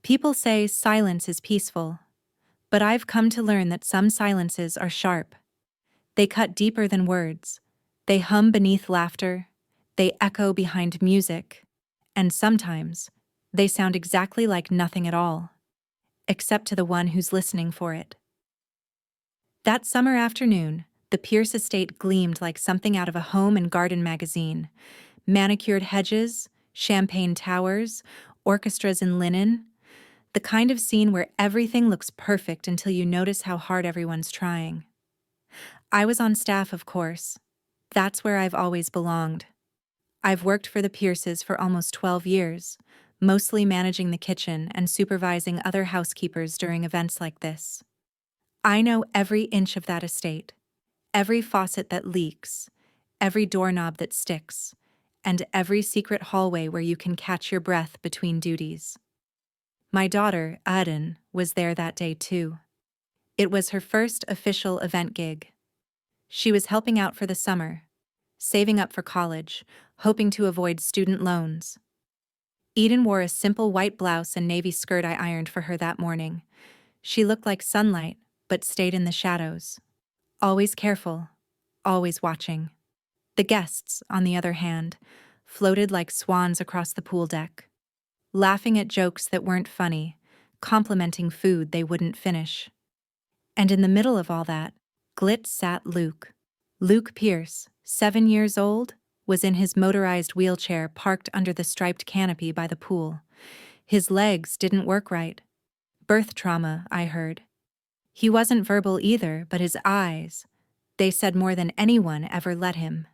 People say silence is peaceful, but I've come to learn that some silences are sharp. They cut deeper than words. They hum beneath laughter. They echo behind music. And sometimes, they sound exactly like nothing at all, except to the one who's listening for it. That summer afternoon, the Pierce estate gleamed like something out of a home and garden magazine. Manicured hedges, champagne towers, orchestras in linen. The kind of scene where everything looks perfect until you notice how hard everyone's trying. I was on staff, of course. That's where I've always belonged. I've worked for the Pierces for almost 12 years, mostly managing the kitchen and supervising other housekeepers during events like this. I know every inch of that estate, every faucet that leaks, every doorknob that sticks, and every secret hallway where you can catch your breath between duties. My daughter, Aden, was there that day too. It was her first official event gig. She was helping out for the summer, saving up for college, hoping to avoid student loans. Eden wore a simple white blouse and navy skirt I ironed for her that morning. She looked like sunlight, but stayed in the shadows. Always careful, always watching. The guests, on the other hand, floated like swans across the pool deck, laughing at jokes that weren't funny, complimenting food they wouldn't finish. And in the middle of all that, Glit sat Luke. Luke Pierce, 7 years old, was in his motorized wheelchair parked under the striped canopy by the pool. His legs didn't work right. Birth trauma, I heard. He wasn't verbal either, but his eyes, they said more than anyone ever let him.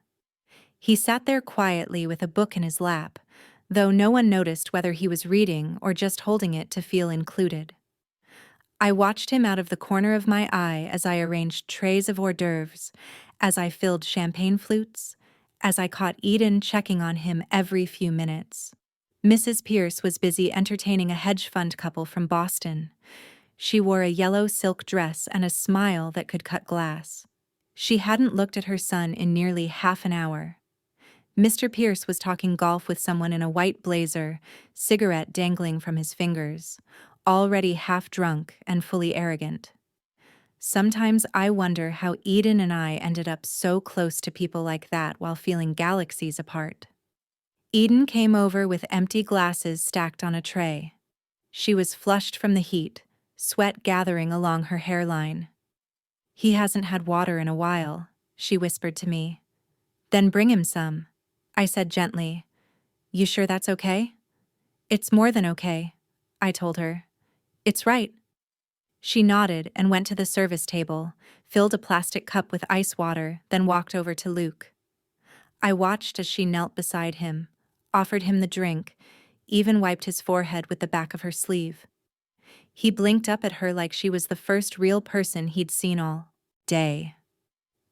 He sat there quietly with a book in his lap, though no one noticed whether he was reading or just holding it to feel included. I watched him out of the corner of my eye as I arranged trays of hors d'oeuvres, as I filled champagne flutes, as I caught Eden checking on him every few minutes. Mrs. Pierce was busy entertaining a hedge fund couple from Boston. She wore a yellow silk dress and a smile that could cut glass. She hadn't looked at her son in nearly half an hour. Mr. Pierce was talking golf with someone in a white blazer, cigarette dangling from his fingers, already half drunk and fully arrogant. Sometimes I wonder how Eden and I ended up so close to people like that while feeling galaxies apart. Eden came over with empty glasses stacked on a tray. She was flushed from the heat, sweat gathering along her hairline. "He hasn't had water in a while," she whispered to me. "Then bring him some," I said gently. "You sure that's okay?" "It's more than okay," I told her. "It's right." She nodded and went to the service table, filled a plastic cup with ice water, then walked over to Luke. I watched as she knelt beside him, offered him the drink, even wiped his forehead with the back of her sleeve. He blinked up at her like she was the first real person he'd seen all day.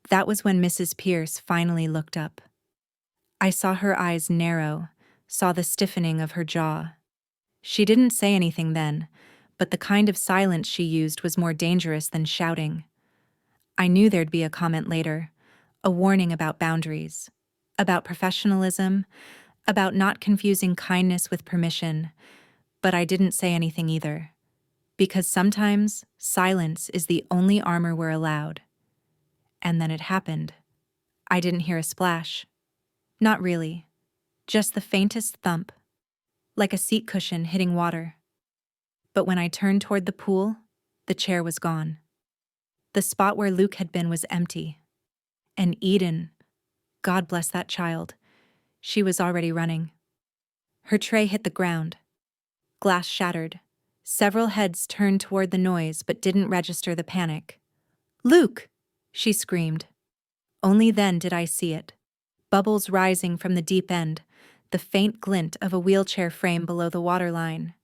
That was when Mrs. Pierce finally looked up. I saw her eyes narrow, saw the stiffening of her jaw. She didn't say anything then, but the kind of silence she used was more dangerous than shouting. I knew there'd be a comment later, a warning about boundaries, about professionalism, about not confusing kindness with permission, but I didn't say anything either. Because sometimes silence is the only armor we're allowed. And then it happened. I didn't hear a splash. Not really. Just the faintest thump, like a seat cushion hitting water. But when I turned toward the pool, the chair was gone. The spot where Luke had been was empty. And Eden, God bless that child, she was already running. Her tray hit the ground. Glass shattered. Several heads turned toward the noise but didn't register the panic. "Luke!" she screamed. Only then did I see it. Bubbles rising from the deep end, the faint glint of a wheelchair frame below the waterline.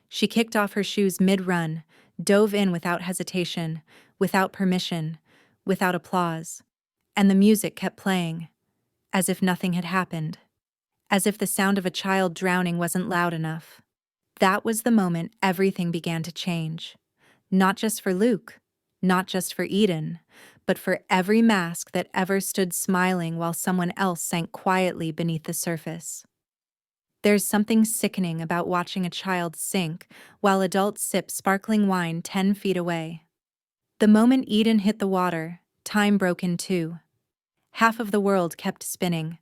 She kicked off her shoes mid-run, dove in without hesitation, without permission, without applause. And the music kept playing, as if nothing had happened, as if the sound of a child drowning wasn't loud enough. That was the moment everything began to change. Not just for Luke, not just for Eden, but for every mask that ever stood smiling while someone else sank quietly beneath the surface. There's something sickening about watching a child sink while adults sip sparkling wine 10 feet away. The moment Eden hit the water, time broke in two. Half of the world kept spinning.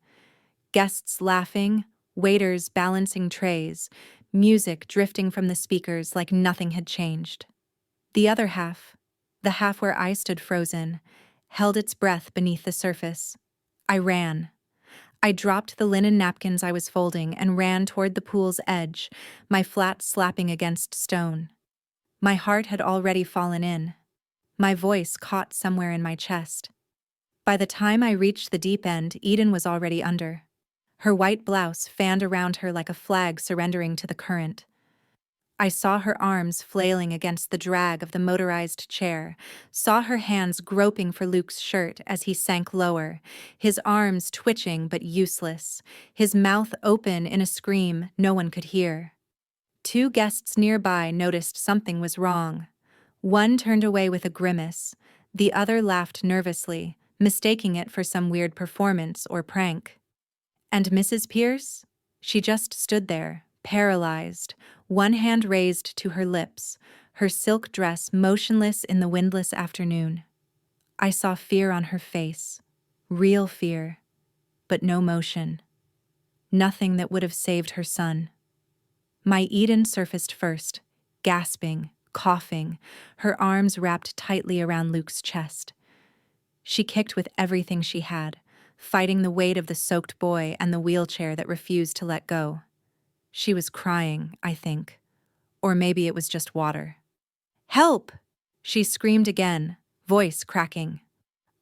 Guests laughing, waiters balancing trays, music drifting from the speakers like nothing had changed. The other half, the half where I stood frozen, held its breath beneath the surface. I ran. I dropped the linen napkins I was folding and ran toward the pool's edge, my flat slapping against stone. My heart had already fallen in. My voice caught somewhere in my chest. By the time I reached the deep end, Eden was already under. Her white blouse fanned around her like a flag surrendering to the current. I saw her arms flailing against the drag of the motorized chair, saw her hands groping for Luke's shirt as he sank lower, his arms twitching but useless, his mouth open in a scream no one could hear. Two guests nearby noticed something was wrong. One turned away with a grimace, the other laughed nervously, mistaking it for some weird performance or prank. And Mrs. Pierce? She just stood there, paralyzed, one hand raised to her lips, her silk dress motionless in the windless afternoon. I saw fear on her face, real fear, but no motion. Nothing that would have saved her son. My Eden surfaced first, gasping, coughing, her arms wrapped tightly around Luke's chest. She kicked with everything she had, fighting the weight of the soaked boy and the wheelchair that refused to let go. She was crying, I think. Or maybe it was just water. "Help!" She screamed again, voice cracking.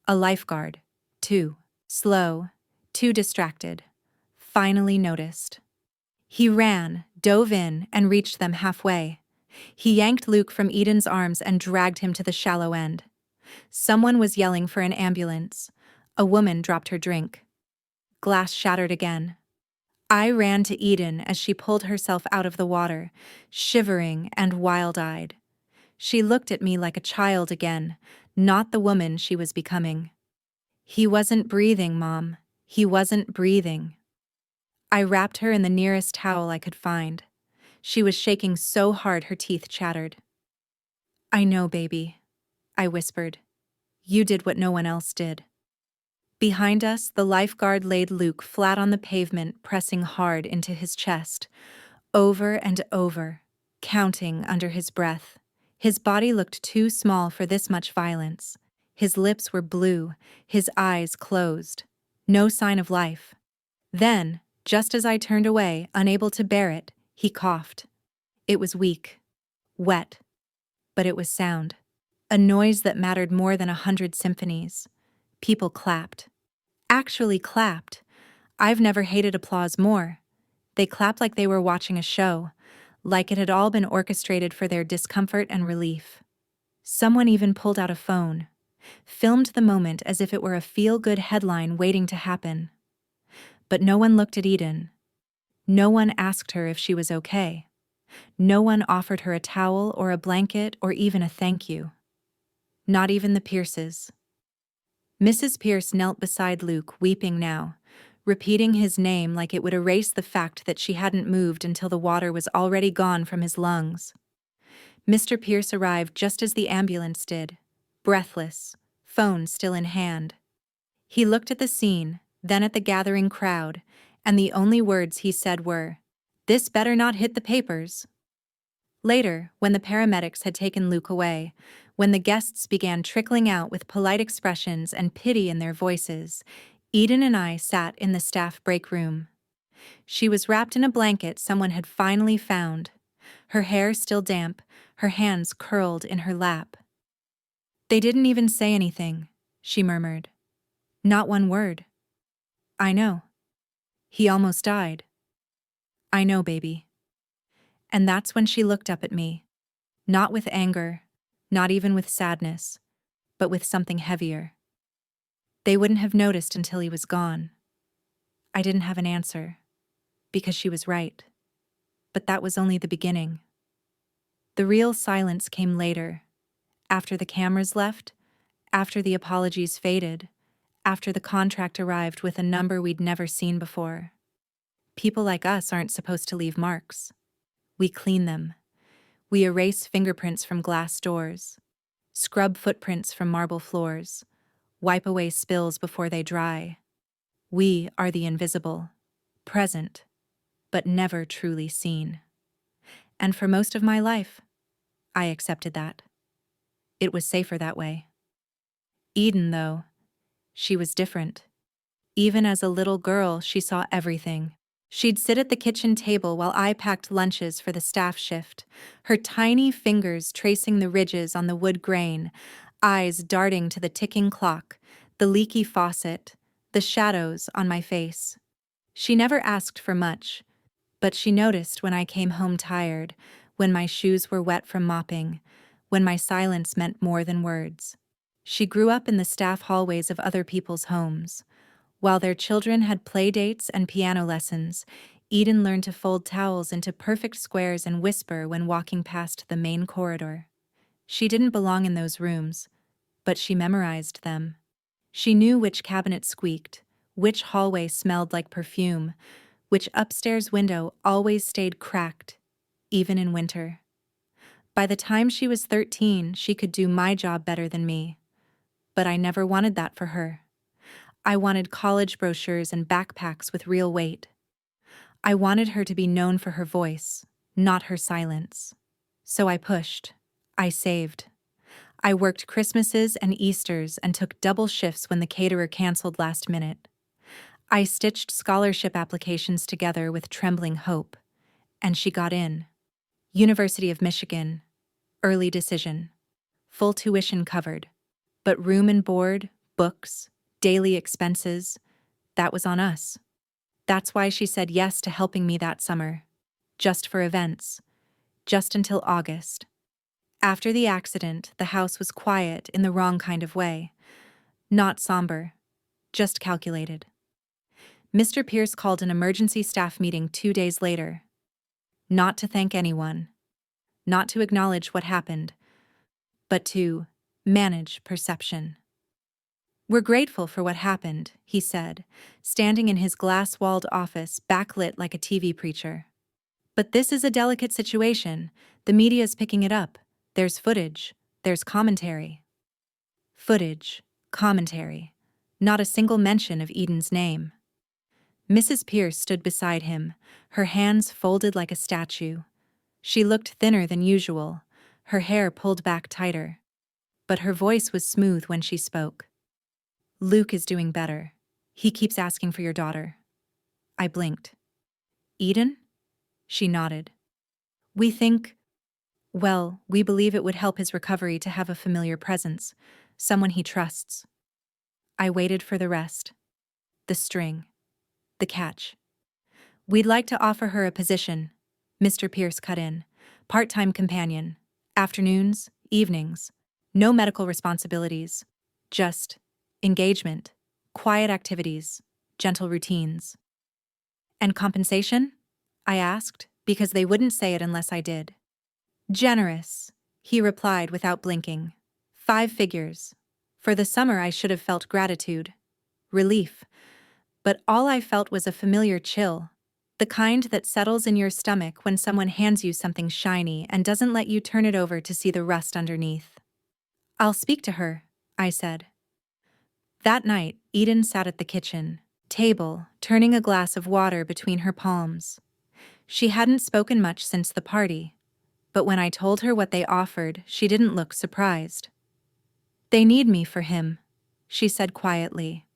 A lifeguard, too slow, too distracted, finally noticed. He ran, dove in, and reached them halfway. He yanked Luke from Eden's arms and dragged him to the shallow end. Someone was yelling for an ambulance. A woman dropped her drink. Glass shattered again. I ran to Eden as she pulled herself out of the water, shivering and wild-eyed. She looked at me like a child again, not the woman she was becoming. "He wasn't breathing, Mom. He wasn't breathing." I wrapped her in the nearest towel I could find. She was shaking so hard her teeth chattered. "I know, baby," I whispered. "You did what no one else did." Behind us, the lifeguard laid Luke flat on the pavement, pressing hard into his chest, over and over, counting under his breath. His body looked too small for this much violence. His lips were blue, his eyes closed. No sign of life. Then, just as I turned away, unable to bear it, he coughed. It was weak, wet, but it was sound. A noise that mattered more than 100 symphonies. People clapped. Actually clapped. I've never hated applause more. They clapped like they were watching a show, like it had all been orchestrated for their discomfort and relief. Someone even pulled out a phone, filmed the moment as if it were a feel-good headline waiting to happen. But no one looked at Eden. No one asked her if she was okay. No one offered her a towel or a blanket or even a thank you. Not even the Pierces. Mrs. Pierce knelt beside Luke, weeping now, repeating his name like it would erase the fact that she hadn't moved until the water was already gone from his lungs. Mr. Pierce arrived just as the ambulance did, breathless, phone still in hand. He looked at the scene, then at the gathering crowd, and the only words he said were, "This better not hit the papers." Later, when the paramedics had taken Luke away, when the guests began trickling out with polite expressions and pity in their voices, Eden and I sat in the staff break room. She was wrapped in a blanket someone had finally found, her hair still damp, her hands curled in her lap. "They didn't even say anything," she murmured. "Not one word." "I know. He almost died." "I know, baby." And that's when she looked up at me, not with anger, not even with sadness, but with something heavier. They wouldn't have noticed until he was gone. I didn't have an answer, because she was right. But that was only the beginning. The real silence came later, after the cameras left, after the apologies faded, after the contract arrived with a number we'd never seen before. People like us aren't supposed to leave marks. We clean them. We erase fingerprints from glass doors, scrub footprints from marble floors, wipe away spills before they dry. We are the invisible, present, but never truly seen. And for most of my life, I accepted that. It was safer that way. Eden, though, she was different. Even as a little girl, she saw everything. She'd sit at the kitchen table while I packed lunches for the staff shift, her tiny fingers tracing the ridges on the wood grain, eyes darting to the ticking clock, the leaky faucet, the shadows on my face. She never asked for much, but she noticed when I came home tired, when my shoes were wet from mopping, when my silence meant more than words. She grew up in the staff hallways of other people's homes. While their children had play dates and piano lessons, Eden learned to fold towels into perfect squares and whisper when walking past the main corridor. She didn't belong in those rooms, but she memorized them. She knew which cabinet squeaked, which hallway smelled like perfume, which upstairs window always stayed cracked, even in winter. By the time she was 13, she could do my job better than me. But I never wanted that for her. I wanted college brochures and backpacks with real weight. I wanted her to be known for her voice, not her silence. So I pushed. I saved. I worked Christmases and Easters and took double shifts when the caterer canceled last minute. I stitched scholarship applications together with trembling hope, and she got in. University of Michigan, early decision, full tuition covered, but room and board, books, daily expenses, that was on us. That's why she said yes to helping me that summer, just for events, just until August. After the accident, the house was quiet in the wrong kind of way, not somber, just calculated. Mr. Pierce called an emergency staff meeting 2 days later. Not to thank anyone, not to acknowledge what happened, but to manage perception. "We're grateful for what happened," he said, standing in his glass-walled office backlit like a TV preacher. "But this is a delicate situation. The media's picking it up. There's footage. There's commentary." Footage, commentary. Not a single mention of Eden's name. Mrs. Pierce stood beside him, her hands folded like a statue. She looked thinner than usual, her hair pulled back tighter. But her voice was smooth when she spoke. "Luke is doing better. He keeps asking for your daughter." I blinked. "Eden?" She nodded. We believe it would help his recovery to have a familiar presence, someone he trusts." I waited for the rest. The string. The catch. "We'd like to offer her a position," Mr. Pierce cut in. "Part-time companion. Afternoons, evenings. No medical responsibilities. Just engagement, quiet activities, gentle routines." "And compensation?" I asked, because they wouldn't say it unless I did. "Generous," he replied without blinking. 5 figures. For the summer I should have felt gratitude, relief, but all I felt was a familiar chill, the kind that settles in your stomach when someone hands you something shiny and doesn't let you turn it over to see the rust underneath. "I'll speak to her," I said. That night, Eden sat at the kitchen table, turning a glass of water between her palms. She hadn't spoken much since the party, but when I told her what they offered, she didn't look surprised. "They need me for him," she said quietly.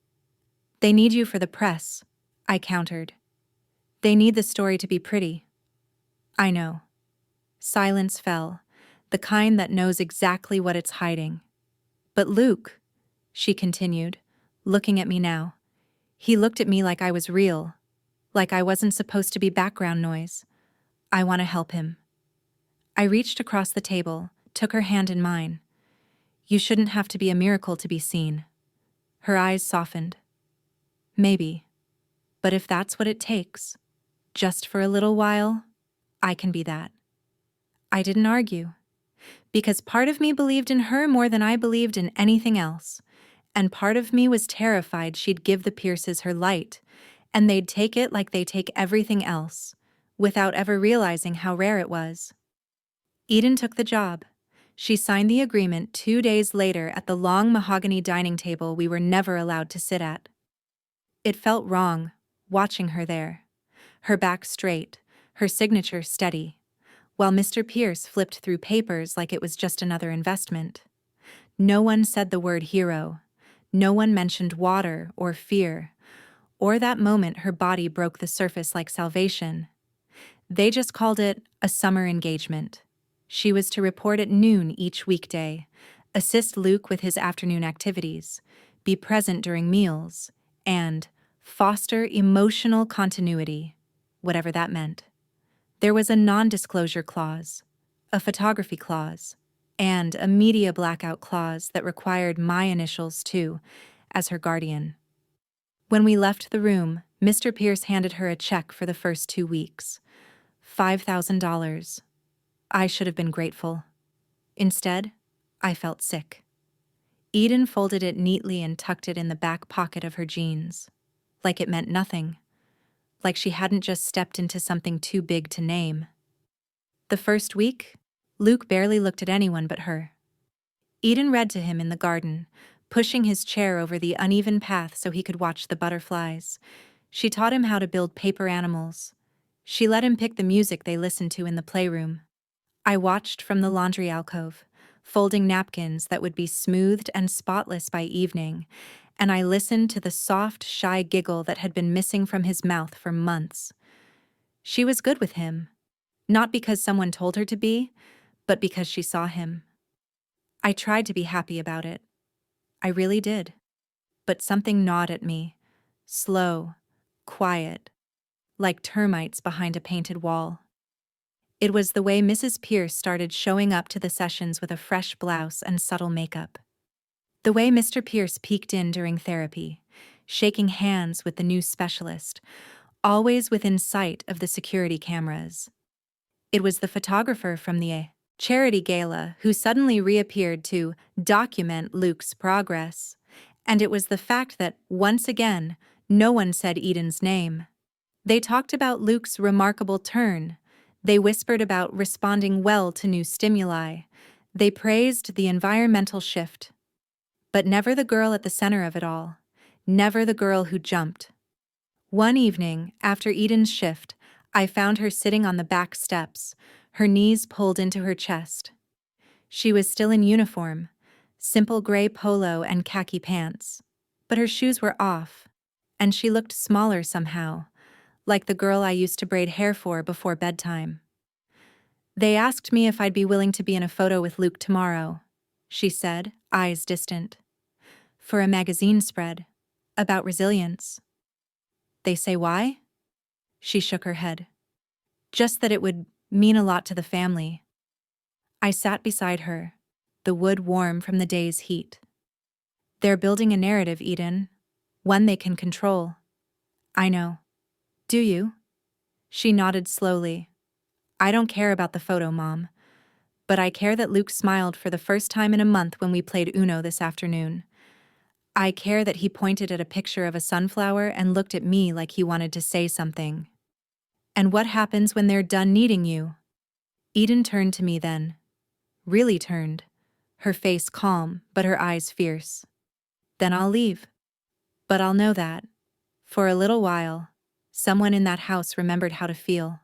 "They need you for the press," I countered. "They need the story to be pretty." "I know." Silence fell, the kind that knows exactly what it's hiding. "But Luke," she continued, looking at me now. "He looked at me like I was real, like I wasn't supposed to be background noise. I want to help him." I reached across the table, took her hand in mine. "You shouldn't have to be a miracle to be seen." Her eyes softened. "Maybe. But if that's what it takes, just for a little while, I can be that." I didn't argue, because part of me believed in her more than I believed in anything else, and part of me was terrified she'd give the Pierces her light, and they'd take it like they take everything else, without ever realizing how rare it was. Eden took the job. She signed the agreement 2 days later at the long mahogany dining table we were never allowed to sit at. It felt wrong, watching her there. Her back straight, her signature steady, while Mr. Pierce flipped through papers like it was just another investment. No one said the word hero. No one mentioned water or fear, or that moment her body broke the surface like salvation. They just called it a summer engagement. She was to report at noon each weekday, assist Luke with his afternoon activities, be present during meals, and foster emotional continuity, whatever that meant. There was a non-disclosure clause, a photography clause, and a media blackout clause that required my initials too, as her guardian. When we left the room, Mr. Pierce handed her a check for the first 2 weeks. $5,000. I should have been grateful. Instead, I felt sick. Eden folded it neatly and tucked it in the back pocket of her jeans, like it meant nothing, like she hadn't just stepped into something too big to name. The first week, Luke barely looked at anyone but her. Eden read to him in the garden, pushing his chair over the uneven path so he could watch the butterflies. She taught him how to build paper animals. She let him pick the music they listened to in the playroom. I watched from the laundry alcove, folding napkins that would be smoothed and spotless by evening, and I listened to the soft, shy giggle that had been missing from his mouth for months. She was good with him, not because someone told her to be, but because she saw him. I tried to be happy about it. I really did. But something gnawed at me, slow, quiet, like termites behind a painted wall. It was the way Mrs. Pierce started showing up to the sessions with a fresh blouse and subtle makeup. The way Mr. Pierce peeked in during therapy, shaking hands with the new specialist, always within sight of the security cameras. It was the photographer from the charity gala who suddenly reappeared to document Luke's progress. And it was the fact that, once again, no one said Eden's name. They talked about Luke's remarkable turn. They whispered about responding well to new stimuli. They praised the environmental shift. But never the girl at the center of it all. Never the girl who jumped. One evening, after Eden's shift, I found her sitting on the back steps, her knees pulled into her chest. She was still in uniform, simple gray polo and khaki pants, but her shoes were off, and she looked smaller somehow, like the girl I used to braid hair for before bedtime. They asked me if I'd be willing to be in a photo with Luke tomorrow, she said, eyes distant. For a magazine spread, about resilience. They say why? She shook her head. Just that it would mean a lot to the family. I sat beside her, the wood warm from the day's heat. They're building a narrative, Eden, one they can control. I know. Do you? She nodded slowly. I don't care about the photo, Mom. But I care that Luke smiled for the first time in a month when we played Uno this afternoon. I care that he pointed at a picture of a sunflower and looked at me like he wanted to say something. And what happens when they're done needing you? Eden turned to me then. Really turned. Her face calm, but her eyes fierce. Then I'll leave. But I'll know that, for a little while, someone in that house remembered how to feel.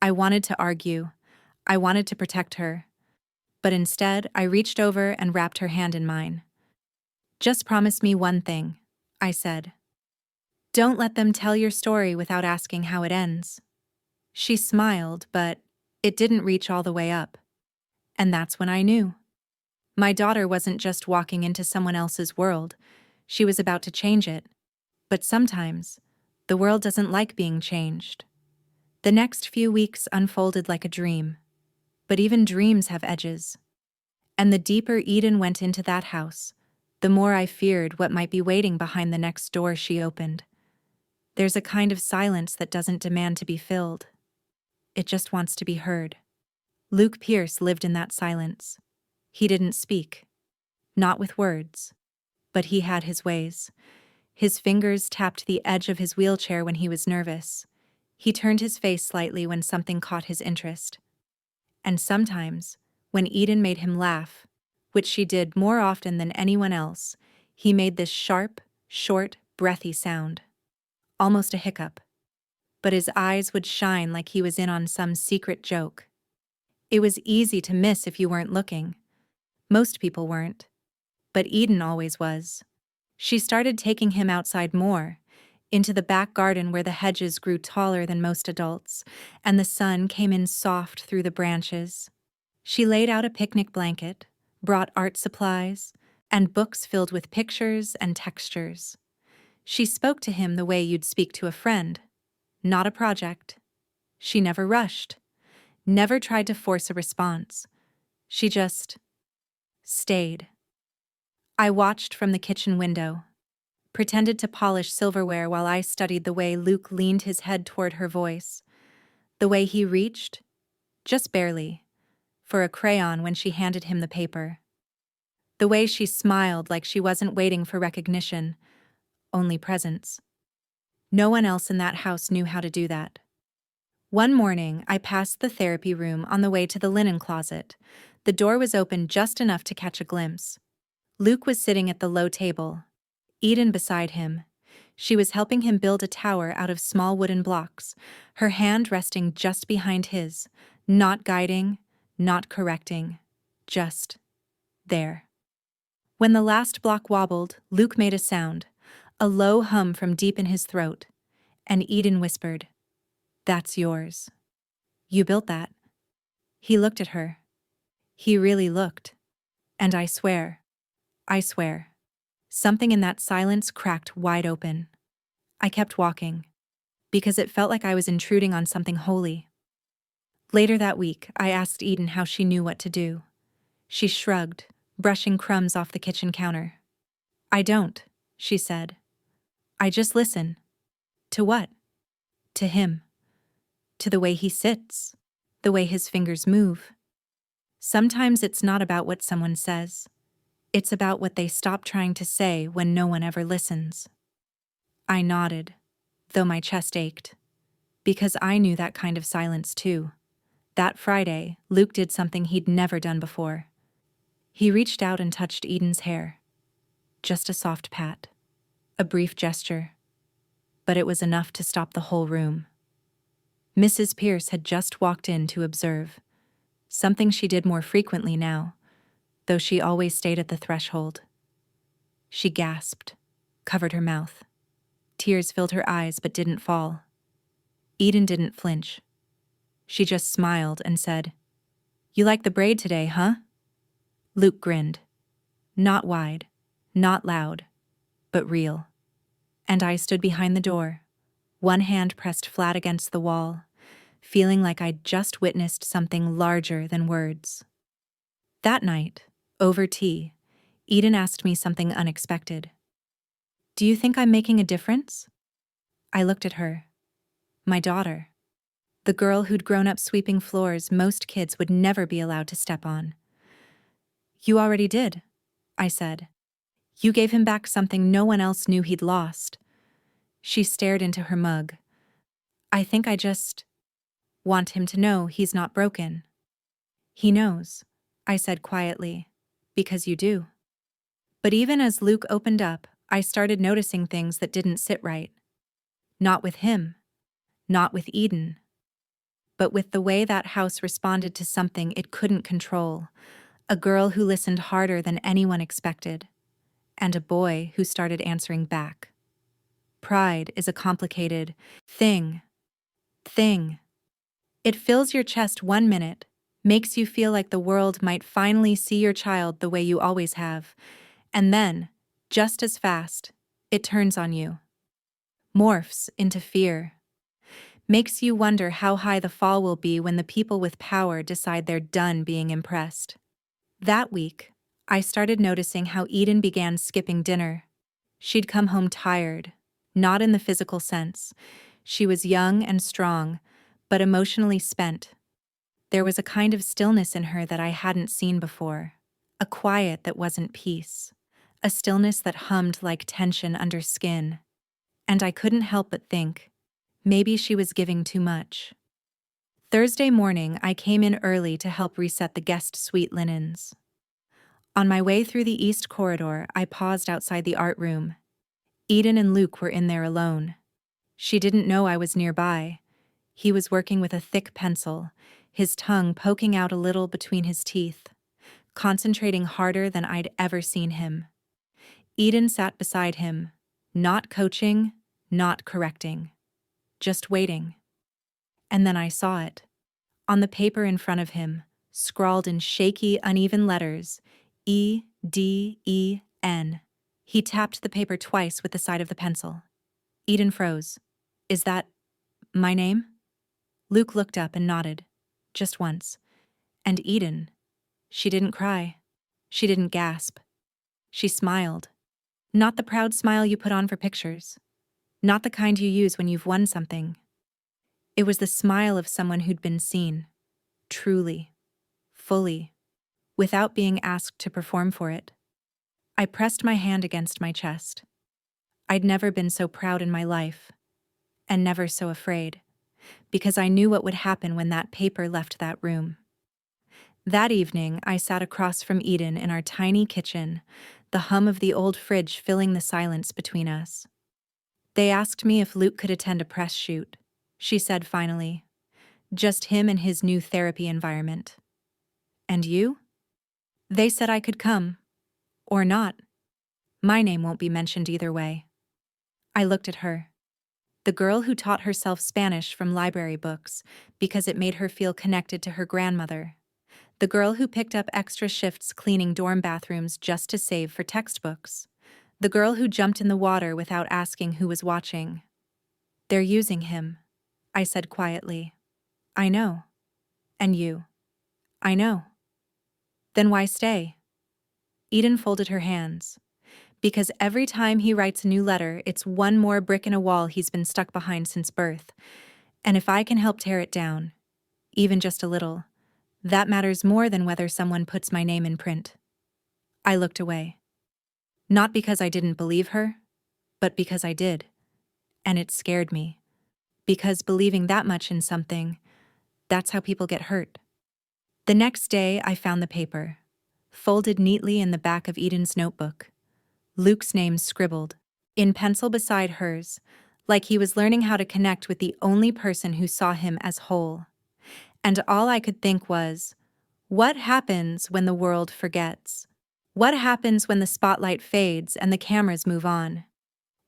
I wanted to argue. I wanted to protect her. But instead, I reached over and wrapped her hand in mine. Just promise me one thing, I said. Don't let them tell your story without asking how it ends. She smiled, but it didn't reach all the way up. And that's when I knew. My daughter wasn't just walking into someone else's world. She was about to change it. But sometimes, the world doesn't like being changed. The next few weeks unfolded like a dream. But even dreams have edges. And the deeper Eden went into that house, the more I feared what might be waiting behind the next door she opened. There's a kind of silence that doesn't demand to be filled. It just wants to be heard. Luke Pierce lived in that silence. He didn't speak. Not with words. But he had his ways. His fingers tapped the edge of his wheelchair when he was nervous. He turned his face slightly when something caught his interest. And sometimes, when Eden made him laugh, which she did more often than anyone else, he made this sharp, short, breathy sound. Almost a hiccup. But his eyes would shine like he was in on some secret joke. It was easy to miss if you weren't looking. Most people weren't. But Eden always was. She started taking him outside more, into the back garden where the hedges grew taller than most adults, and the sun came in soft through the branches. She laid out a picnic blanket, brought art supplies, and books filled with pictures and textures. She spoke to him the way you'd speak to a friend, not a project. She never rushed, never tried to force a response. She just stayed. I watched from the kitchen window, pretended to polish silverware while I studied the way Luke leaned his head toward her voice, the way he reached, just barely, for a crayon when she handed him the paper, the way she smiled like she wasn't waiting for recognition, only presence. No one else in that house knew how to do that. One morning, I passed the therapy room on the way to the linen closet. The door was open just enough to catch a glimpse. Luke was sitting at the low table, Eden beside him. She was helping him build a tower out of small wooden blocks, her hand resting just behind his, not guiding, not correcting, just there. When the last block wobbled, Luke made a sound, a low hum from deep in his throat, and Eden whispered, "That's yours. You built that." He looked at her. He really looked. And I swear, something in that silence cracked wide open. I kept walking, because it felt like I was intruding on something holy. Later that week, I asked Eden how she knew what to do. She shrugged, brushing crumbs off the kitchen counter. "I don't," she said. "I just listen." "To what?" "To him. To the way he sits, the way his fingers move. Sometimes it's not about what someone says. It's about what they stop trying to say when no one ever listens." I nodded, though my chest ached, because I knew that kind of silence too. That Friday, Luke did something he'd never done before. He reached out and touched Eden's hair. Just a soft pat. A brief gesture. But it was enough to stop the whole room. Mrs. Pierce had just walked in to observe, something she did more frequently now, though she always stayed at the threshold. She gasped, covered her mouth. Tears filled her eyes but didn't fall. Eden didn't flinch. She just smiled and said, "You like the braid today, huh?" Luke grinned. Not wide, not loud, but real. And I stood behind the door, one hand pressed flat against the wall, feeling like I'd just witnessed something larger than words. That night, over tea, Eden asked me something unexpected. "Do you think I'm making a difference?" I looked at her. My daughter. The girl who'd grown up sweeping floors most kids would never be allowed to step on. "You already did," I said. "You gave him back something no one else knew he'd lost." She stared into her mug. "I think I just want him to know he's not broken." "He knows," I said quietly, "because you do." But even as Luke opened up, I started noticing things that didn't sit right. Not with him, not with Eden, but with the way that house responded to something it couldn't control. A girl who listened harder than anyone expected, and a boy who started answering back. Pride is a complicated thing. It fills your chest 1 minute, makes you feel like the world might finally see your child the way you always have, and then, just as fast, it turns on you. Morphs into fear. Makes you wonder how high the fall will be when the people with power decide they're done being impressed. That week, I started noticing how Eden began skipping dinner. She'd come home tired, not in the physical sense. She was young and strong, but emotionally spent. There was a kind of stillness in her that I hadn't seen before, a quiet that wasn't peace, a stillness that hummed like tension under skin. And I couldn't help but think, maybe she was giving too much. Thursday morning, I came in early to help reset the guest suite linens. On my way through the east corridor, I paused outside the art room. Eden and Luke were in there alone. She didn't know I was nearby. He was working with a thick pencil, his tongue poking out a little between his teeth, concentrating harder than I'd ever seen him. Eden sat beside him, not coaching, not correcting, just waiting. And then I saw it. On the paper in front of him, scrawled in shaky, uneven letters, E-D-E-N. He tapped the paper twice with the side of the pencil. Eden froze. Is that my name? Luke looked up and nodded. Just once. And Eden. She didn't cry. She didn't gasp. She smiled. Not the proud smile you put on for pictures. Not the kind you use when you've won something. It was the smile of someone who'd been seen. Truly. Fully. Without being asked to perform for it. I pressed my hand against my chest. I'd never been so proud in my life. And never so afraid. Because I knew what would happen when that paper left that room. That evening, I sat across from Eden in our tiny kitchen, the hum of the old fridge filling the silence between us. They asked me if Luke could attend a press shoot, she said finally. Just him and his new therapy environment. And you? They said I could come. Or not. My name won't be mentioned either way. I looked at her. The girl who taught herself Spanish from library books because it made her feel connected to her grandmother. The girl who picked up extra shifts cleaning dorm bathrooms just to save for textbooks. The girl who jumped in the water without asking who was watching. They're using him, I said quietly. I know. And you. I know. Then why stay? Eden folded her hands. Because every time he writes a new letter, it's one more brick in a wall he's been stuck behind since birth. And if I can help tear it down, even just a little, that matters more than whether someone puts my name in print. I looked away. Not because I didn't believe her, but because I did. And it scared me. Because believing that much in something, that's how people get hurt. The next day, I found the paper, folded neatly in the back of Eden's notebook. Luke's name scribbled, in pencil beside hers, like he was learning how to connect with the only person who saw him as whole. And all I could think was, what happens when the world forgets? What happens when the spotlight fades and the cameras move on?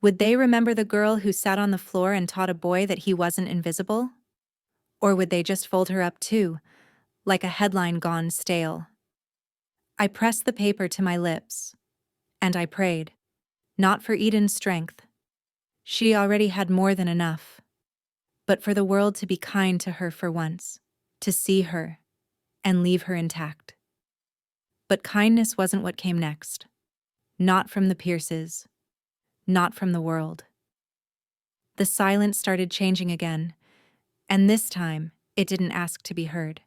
Would they remember the girl who sat on the floor and taught a boy that he wasn't invisible? Or would they just fold her up too, like a headline gone stale? I pressed the paper to my lips, and I prayed, not for Eden's strength. She already had more than enough, but for the world to be kind to her for once, to see her, and leave her intact. But kindness wasn't what came next. Not from the Pierces. Not from the world. The silence started changing again, and this time, it didn't ask to be heard.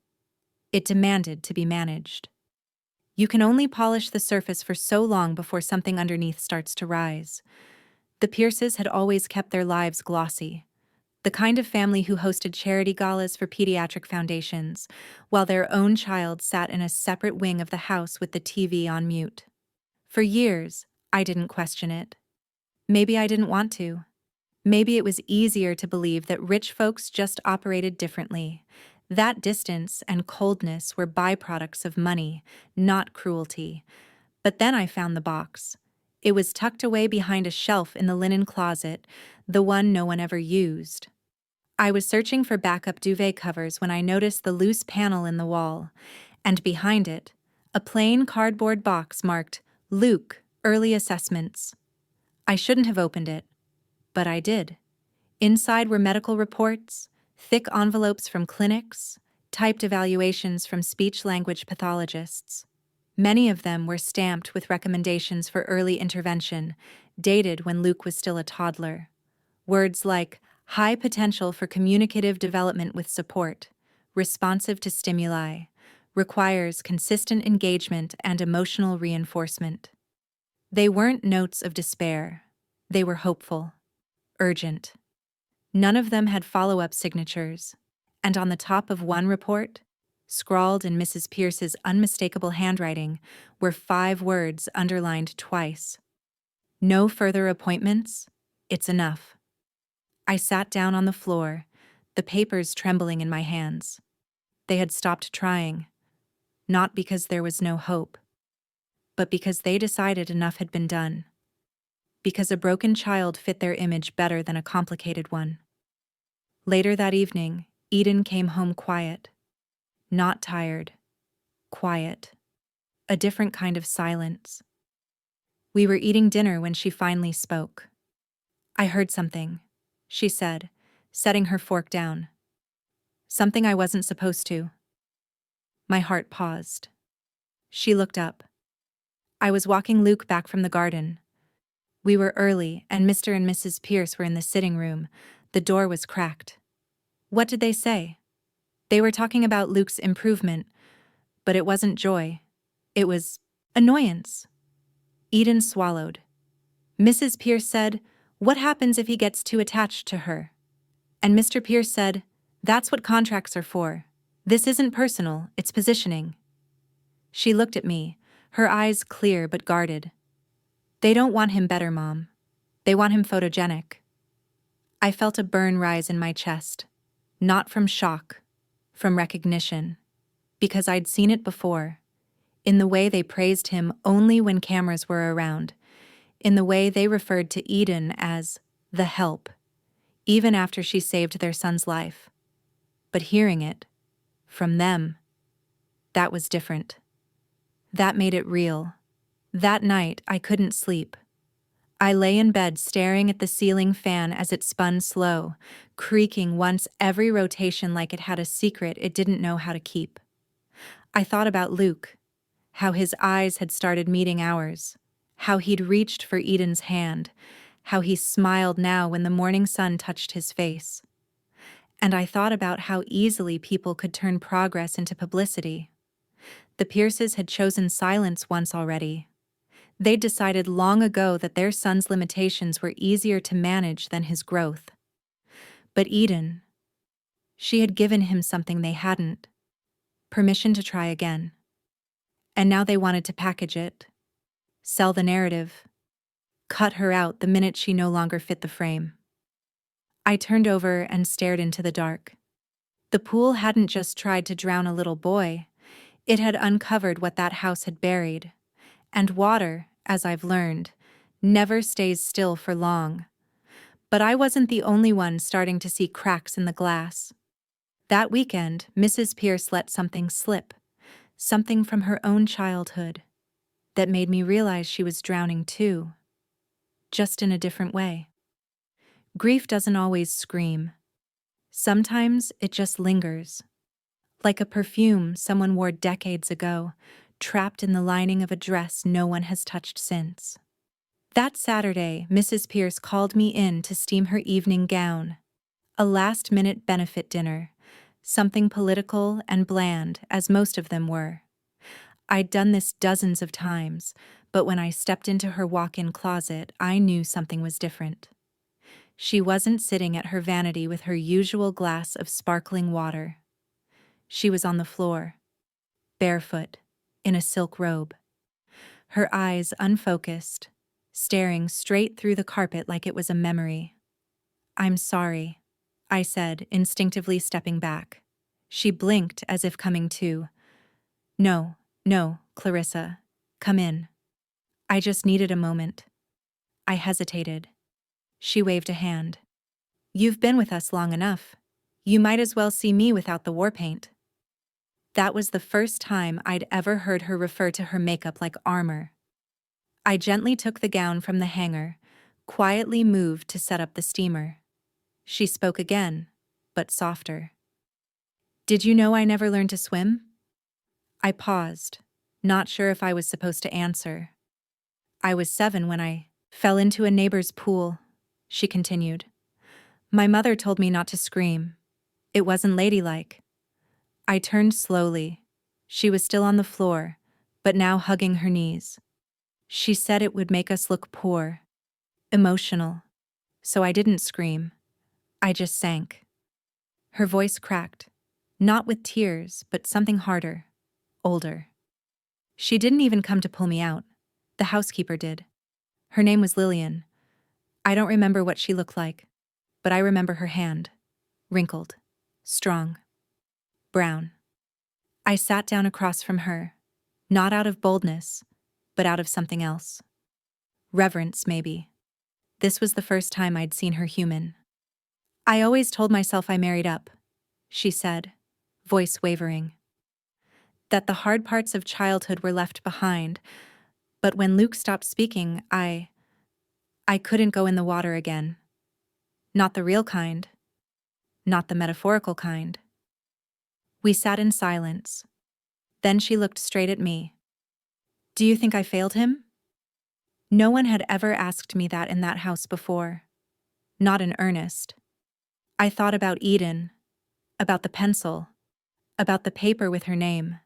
It demanded to be managed. You can only polish the surface for so long before something underneath starts to rise. The Pierces had always kept their lives glossy, the kind of family who hosted charity galas for pediatric foundations, while their own child sat in a separate wing of the house with the TV on mute. For years, I didn't question it. Maybe I didn't want to. Maybe it was easier to believe that rich folks just operated differently. That distance and coldness were byproducts of money, not cruelty. But then I found the box. It was tucked away behind a shelf in the linen closet, the one no one ever used. I was searching for backup duvet covers when I noticed the loose panel in the wall, and behind it, a plain cardboard box marked Luke, Early Assessments. I shouldn't have opened it, but I did. Inside were medical reports, thick envelopes from clinics, typed evaluations from speech-language pathologists. Many of them were stamped with recommendations for early intervention, dated when Luke was still a toddler. Words like high potential for communicative development with support, responsive to stimuli, requires consistent engagement and emotional reinforcement. They weren't notes of despair. They were hopeful, urgent. None of them had follow-up signatures, and on the top of one report, scrawled in Mrs. Pierce's unmistakable handwriting, were 5 words underlined twice. No further appointments. It's enough. I sat down on the floor, the papers trembling in my hands. They had stopped trying, not because there was no hope, but because they decided enough had been done. Because a broken child fit their image better than a complicated one. Later that evening, Eden came home quiet. Not tired. Quiet. A different kind of silence. We were eating dinner when she finally spoke. "I heard something," she said, setting her fork down. "Something I wasn't supposed to." My heart paused. She looked up. I was walking Luke back from the garden. We were early, and Mr. and Mrs. Pierce were in the sitting room. The door was cracked. What did they say? They were talking about Luke's improvement, but it wasn't joy. It was annoyance. Eden swallowed. Mrs. Pierce said, "What happens if he gets too attached to her?" And Mr. Pierce said, "That's what contracts are for. This isn't personal, it's positioning." She looked at me, her eyes clear but guarded. "They don't want him better, Mom. They want him photogenic." I felt a burn rise in my chest. Not from shock, from recognition. Because I'd seen it before. In the way they praised him only when cameras were around. In the way they referred to Eden as the help, even after she saved their son's life. But hearing it, from them, that was different. That made it real. That night, I couldn't sleep. I lay in bed staring at the ceiling fan as it spun slow, creaking once every rotation like it had a secret it didn't know how to keep. I thought about Luke, how his eyes had started meeting ours, how he'd reached for Eden's hand, how he smiled now when the morning sun touched his face. And I thought about how easily people could turn progress into publicity. The Pierces had chosen silence once already. They'd decided long ago that their son's limitations were easier to manage than his growth. But Eden, she had given him something they hadn't. Permission to try again. And now they wanted to package it. Sell the narrative. Cut her out the minute she no longer fit the frame. I turned over and stared into the dark. The pool hadn't just tried to drown a little boy. It had uncovered what that house had buried. And water, as I've learned, never stays still for long. But I wasn't the only one starting to see cracks in the glass. That weekend, Mrs. Pierce let something slip, something from her own childhood, that made me realize she was drowning too, just in a different way. Grief doesn't always scream. Sometimes it just lingers, like a perfume someone wore decades ago, trapped in the lining of a dress no one has touched since. That Saturday, Mrs. Pierce called me in to steam her evening gown. A last-minute benefit dinner, something political and bland, as most of them were. I'd done this dozens of times, but when I stepped into her walk-in closet, I knew something was different. She wasn't sitting at her vanity with her usual glass of sparkling water. She was on the floor, barefoot, in a silk robe. Her eyes unfocused, staring straight through the carpet like it was a memory. "I'm sorry," I said, instinctively stepping back. She blinked as if coming to. No, Clarissa. Come in." I just needed a moment. I hesitated. She waved a hand. "You've been with us long enough. You might as well see me without the war paint." That was the first time I'd ever heard her refer to her makeup like armor. I gently took the gown from the hanger, quietly moved to set up the steamer. She spoke again, but softer. "Did you know I never learned to swim?" I paused, not sure if I was supposed to answer. "I was 7 when I fell into a neighbor's pool," she continued. "My mother told me not to scream. It wasn't ladylike." I turned slowly. She was still on the floor, but now hugging her knees. She said it would make us look poor, emotional. So I didn't scream. I just sank. Her voice cracked. Not with tears, but something harder, older. She didn't even come to pull me out. The housekeeper did. Her name was Lillian. I don't remember what she looked like, but I remember her hand. Wrinkled. Strong. Brown. I sat down across from her. Not out of boldness, but out of something else. Reverence, maybe. This was the first time I'd seen her human. I always told myself I married up, she said, voice wavering. That the hard parts of childhood were left behind, but when Luke stopped speaking, I couldn't go in the water again. Not the real kind. Not the metaphorical kind. We sat in silence. Then she looked straight at me. Do you think I failed him? No one had ever asked me that in that house before. Not in earnest. I thought about Eden, about the pencil, about the paper with her name.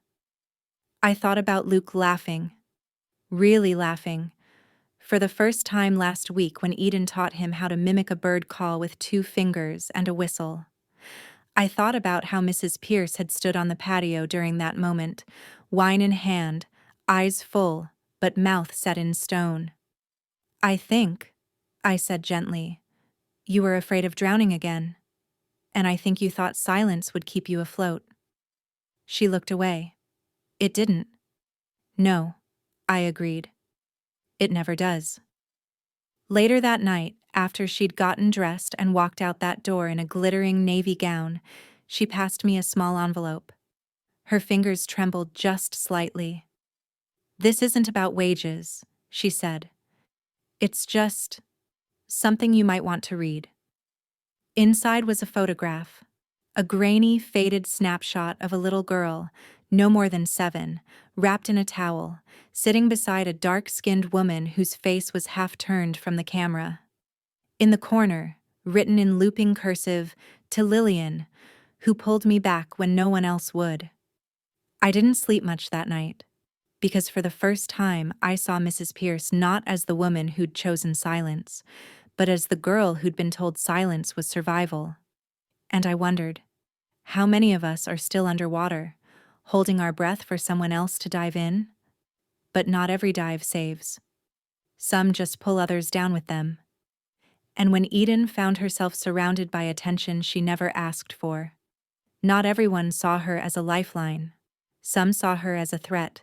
I thought about Luke laughing, really laughing, for the first time last week when Eden taught him how to mimic a bird call with 2 fingers and a whistle. I thought about how Mrs. Pierce had stood on the patio during that moment, wine in hand, eyes full, but mouth set in stone. I think, I said gently, you were afraid of drowning again, and I think you thought silence would keep you afloat. She looked away. It didn't. No, I agreed. It never does. Later that night, after she'd gotten dressed and walked out that door in a glittering navy gown, she passed me a small envelope. Her fingers trembled just slightly. This isn't about wages, she said. It's just something you might want to read. Inside was a photograph, a grainy, faded snapshot of a little girl, no more than 7, wrapped in a towel, sitting beside a dark-skinned woman whose face was half turned from the camera. In the corner, written in looping cursive, to Lillian, who pulled me back when no one else would. I didn't sleep much that night, because for the first time I saw Mrs. Pierce not as the woman who'd chosen silence, but as the girl who'd been told silence was survival. And I wondered, how many of us are still underwater, holding our breath for someone else to dive in? But not every dive saves. Some just pull others down with them. And when Eden found herself surrounded by attention she never asked for, not everyone saw her as a lifeline. Some saw her as a threat.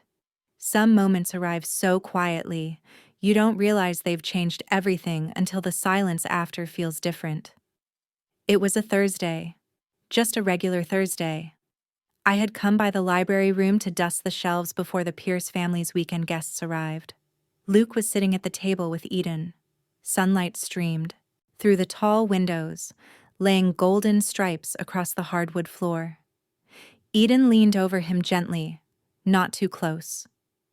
Some moments arrive so quietly, you don't realize they've changed everything until the silence after feels different. It was a Thursday. Just a regular Thursday. I had come by the library room to dust the shelves before the Pierce family's weekend guests arrived. Luke was sitting at the table with Eden. Sunlight streamed through the tall windows, laying golden stripes across the hardwood floor. Eden leaned over him gently, not too close.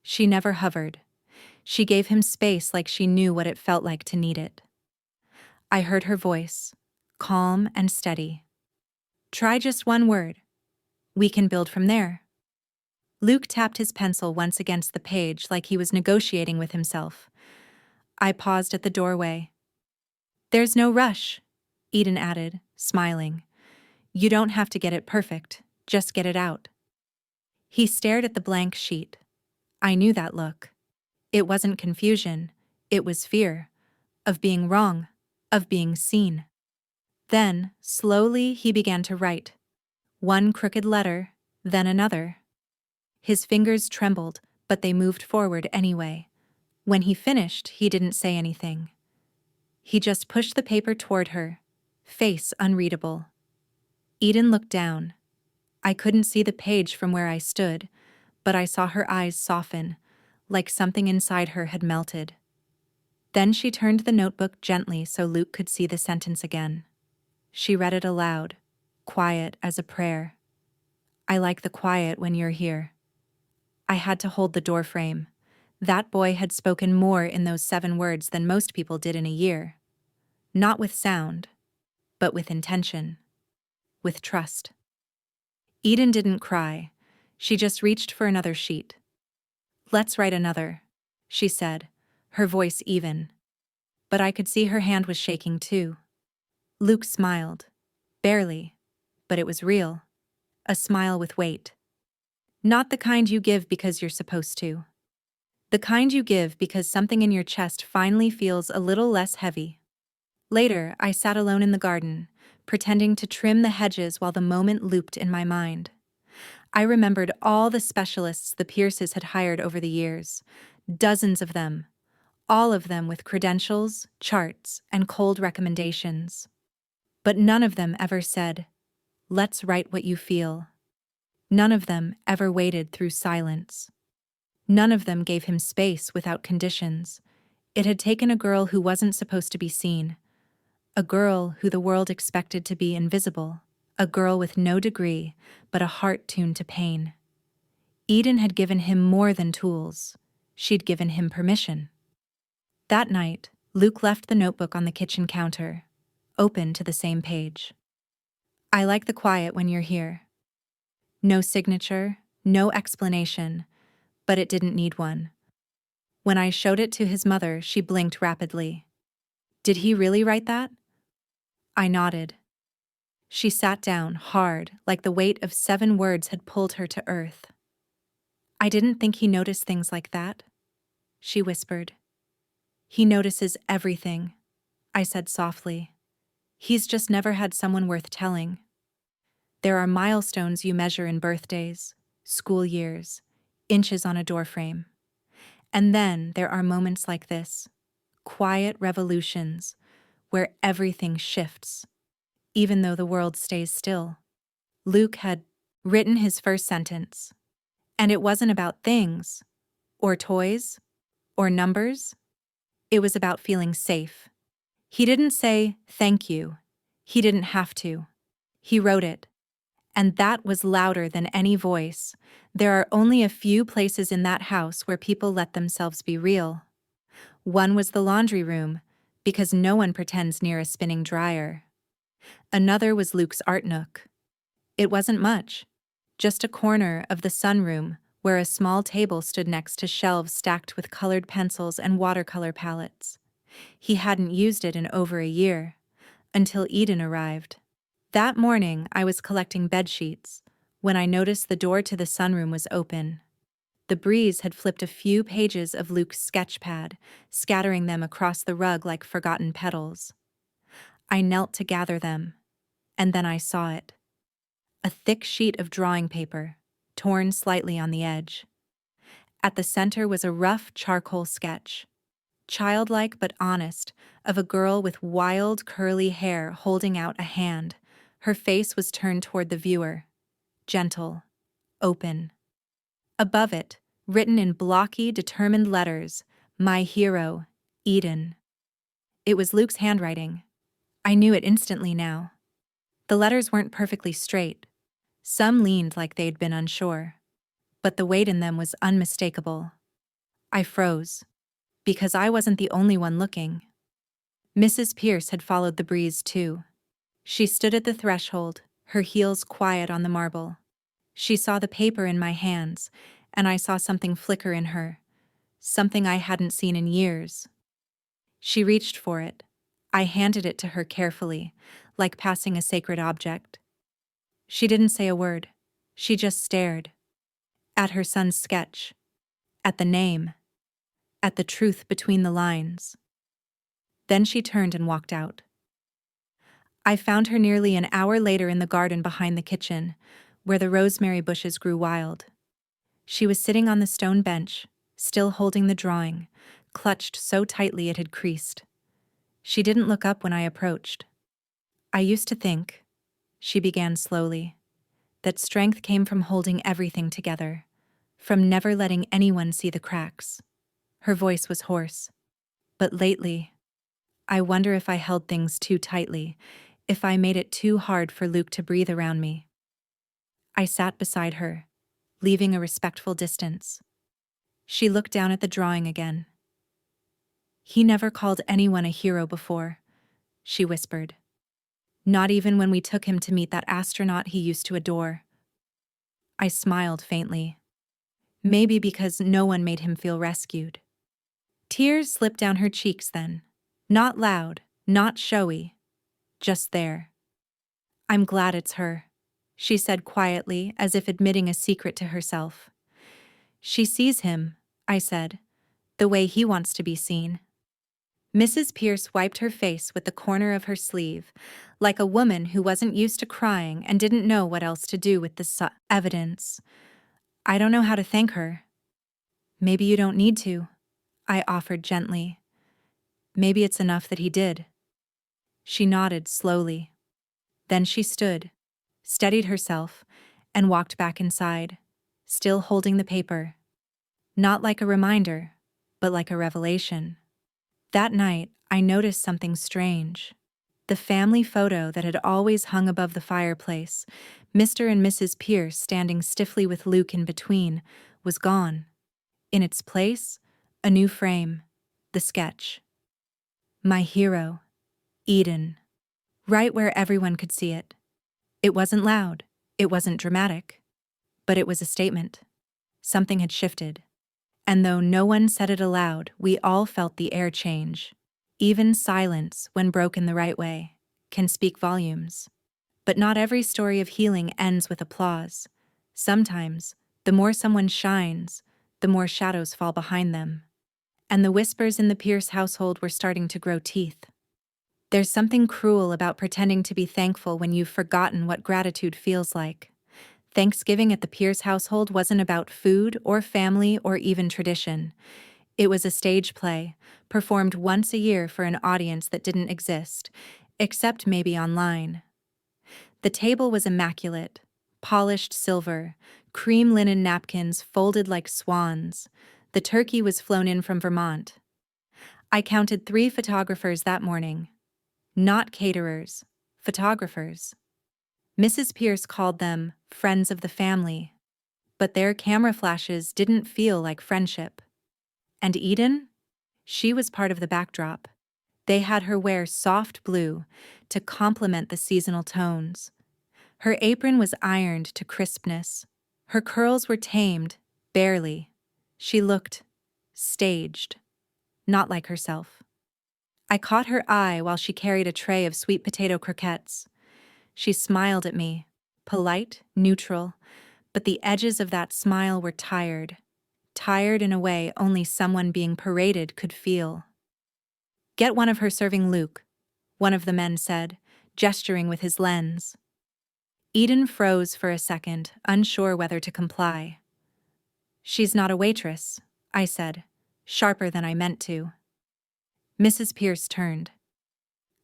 She never hovered. She gave him space like she knew what it felt like to need it. I heard her voice, calm and steady. Try just one word. We can build from there. Luke tapped his pencil once against the page like he was negotiating with himself. I paused at the doorway. There's no rush, Eden added, smiling. You don't have to get it perfect, just get it out. He stared at the blank sheet. I knew that look. It wasn't confusion, it was fear. Of being wrong, of being seen. Then, slowly, he began to write. One crooked letter, then another. His fingers trembled, but they moved forward anyway. When he finished, he didn't say anything. He just pushed the paper toward her, face unreadable. Eden looked down. I couldn't see the page from where I stood, but I saw her eyes soften, like something inside her had melted. Then she turned the notebook gently so Luke could see the sentence again. She read it aloud, quiet as a prayer. I like the quiet when you're here. I had to hold the doorframe. That boy had spoken more in those 7 words than most people did in a year. Not with sound, but with intention. With trust. Eden didn't cry. She just reached for another sheet. Let's write another, she said, her voice even. But I could see her hand was shaking too. Luke smiled. Barely. But it was real. A smile with weight. Not the kind you give because you're supposed to. The kind you give because something in your chest finally feels a little less heavy. Later, I sat alone in the garden, pretending to trim the hedges while the moment looped in my mind. I remembered all the specialists the Pierces had hired over the years, dozens of them, all of them with credentials, charts, and cold recommendations. But none of them ever said, "Let's write what you feel." None of them ever waited through silence. None of them gave him space without conditions. It had taken a girl who wasn't supposed to be seen, a girl who the world expected to be invisible, a girl with no degree, but a heart tuned to pain. Eden had given him more than tools. She'd given him permission. That night, Luke left the notebook on the kitchen counter, open to the same page. I like the quiet when you're here. No signature, no explanation, but it didn't need one. When I showed it to his mother, she blinked rapidly. Did he really write that? I nodded. She sat down, hard, like the weight of 7 words had pulled her to earth. I didn't think he noticed things like that, she whispered. He notices everything, I said softly. He's just never had someone worth telling. There are milestones you measure in birthdays, school years, inches on a doorframe. And then there are moments like this, quiet revolutions, where everything shifts, even though the world stays still. Luke had written his first sentence, and it wasn't about things, or toys, or numbers. It was about feeling safe. He didn't say, "Thank you." He didn't have to. He wrote it. And that was louder than any voice. There are only a few places in that house where people let themselves be real. One was the laundry room, because no one pretends near a spinning dryer. Another was Luke's art nook. It wasn't much, just a corner of the sunroom where a small table stood next to shelves stacked with colored pencils and watercolor palettes. He hadn't used it in over a year, until Eden arrived. That morning, I was collecting bedsheets when I noticed the door to the sunroom was open. The breeze had flipped a few pages of Luke's sketch pad, scattering them across the rug like forgotten petals. I knelt to gather them, and then I saw it. A thick sheet of drawing paper, torn slightly on the edge. At the center was a rough charcoal sketch, childlike but honest, of a girl with wild curly hair holding out a hand. Her face was turned toward the viewer, gentle, open. Above it, written in blocky, determined letters, "My hero, Eden." It was Luke's handwriting. I knew it instantly now. The letters weren't perfectly straight. Some leaned like they'd been unsure. But the weight in them was unmistakable. I froze, because I wasn't the only one looking. Mrs. Pierce had followed the breeze too. She stood at the threshold, her heels quiet on the marble. She saw the paper in my hands, and I saw something flicker in her, something I hadn't seen in years. She reached for it. I handed it to her carefully, like passing a sacred object. She didn't say a word. She just stared. At her son's sketch. At the name. At the truth between the lines. Then she turned and walked out. I found her nearly an hour later in the garden behind the kitchen, where the rosemary bushes grew wild. She was sitting on the stone bench, still holding the drawing, clutched so tightly it had creased. She didn't look up when I approached. I used to think, she began slowly, that strength came from holding everything together, from never letting anyone see the cracks. Her voice was hoarse. But lately, I wonder if I held things too tightly, if I made it too hard for Luke to breathe around me. I sat beside her, leaving a respectful distance. She looked down at the drawing again. "He never called anyone a hero before," she whispered. "Not even when we took him to meet that astronaut he used to adore." I smiled faintly. Maybe because no one made him feel rescued. Tears slipped down her cheeks then. Not loud, not showy, just there. I'm glad it's her, she said quietly, as if admitting a secret to herself. She sees him, I said, the way he wants to be seen. Mrs. Pierce wiped her face with the corner of her sleeve, like a woman who wasn't used to crying and didn't know what else to do with the evidence. I don't know how to thank her. Maybe you don't need to, I offered gently. Maybe it's enough that he did. She nodded slowly. Then she stood, steadied herself, and walked back inside, still holding the paper. Not like a reminder, but like a revelation. That night, I noticed something strange. The family photo that had always hung above the fireplace, Mr. and Mrs. Pierce standing stiffly with Luke in between, was gone. In its place, a new frame, the sketch. My hero, Eden. Right where everyone could see it. It wasn't loud, it wasn't dramatic, but it was a statement. Something had shifted. And though no one said it aloud, we all felt the air change. Even silence, when broken the right way, can speak volumes. But not every story of healing ends with applause. Sometimes, the more someone shines, the more shadows fall behind them. And the whispers in the Pierce household were starting to grow teeth. There's something cruel about pretending to be thankful when you've forgotten what gratitude feels like. Thanksgiving at the Pierce household wasn't about food or family or even tradition. It was a stage play, performed once a year for an audience that didn't exist, except maybe online. The table was immaculate, polished silver, cream linen napkins folded like swans. The turkey was flown in from Vermont. I counted 3 photographers that morning. Not caterers, photographers. Mrs. Pierce called them friends of the family, but their camera flashes didn't feel like friendship. And Eden? She was part of the backdrop. They had her wear soft blue to complement the seasonal tones. Her apron was ironed to crispness. Her curls were tamed, barely. She looked staged, not like herself. I caught her eye while she carried a tray of sweet potato croquettes. She smiled at me, polite, neutral, but the edges of that smile were tired in a way only someone being paraded could feel. Get one of her serving Luke, one of the men said, gesturing with his lens. Eden froze for a second, unsure whether to comply. She's not a waitress, I said, sharper than I meant to. Mrs. Pierce turned.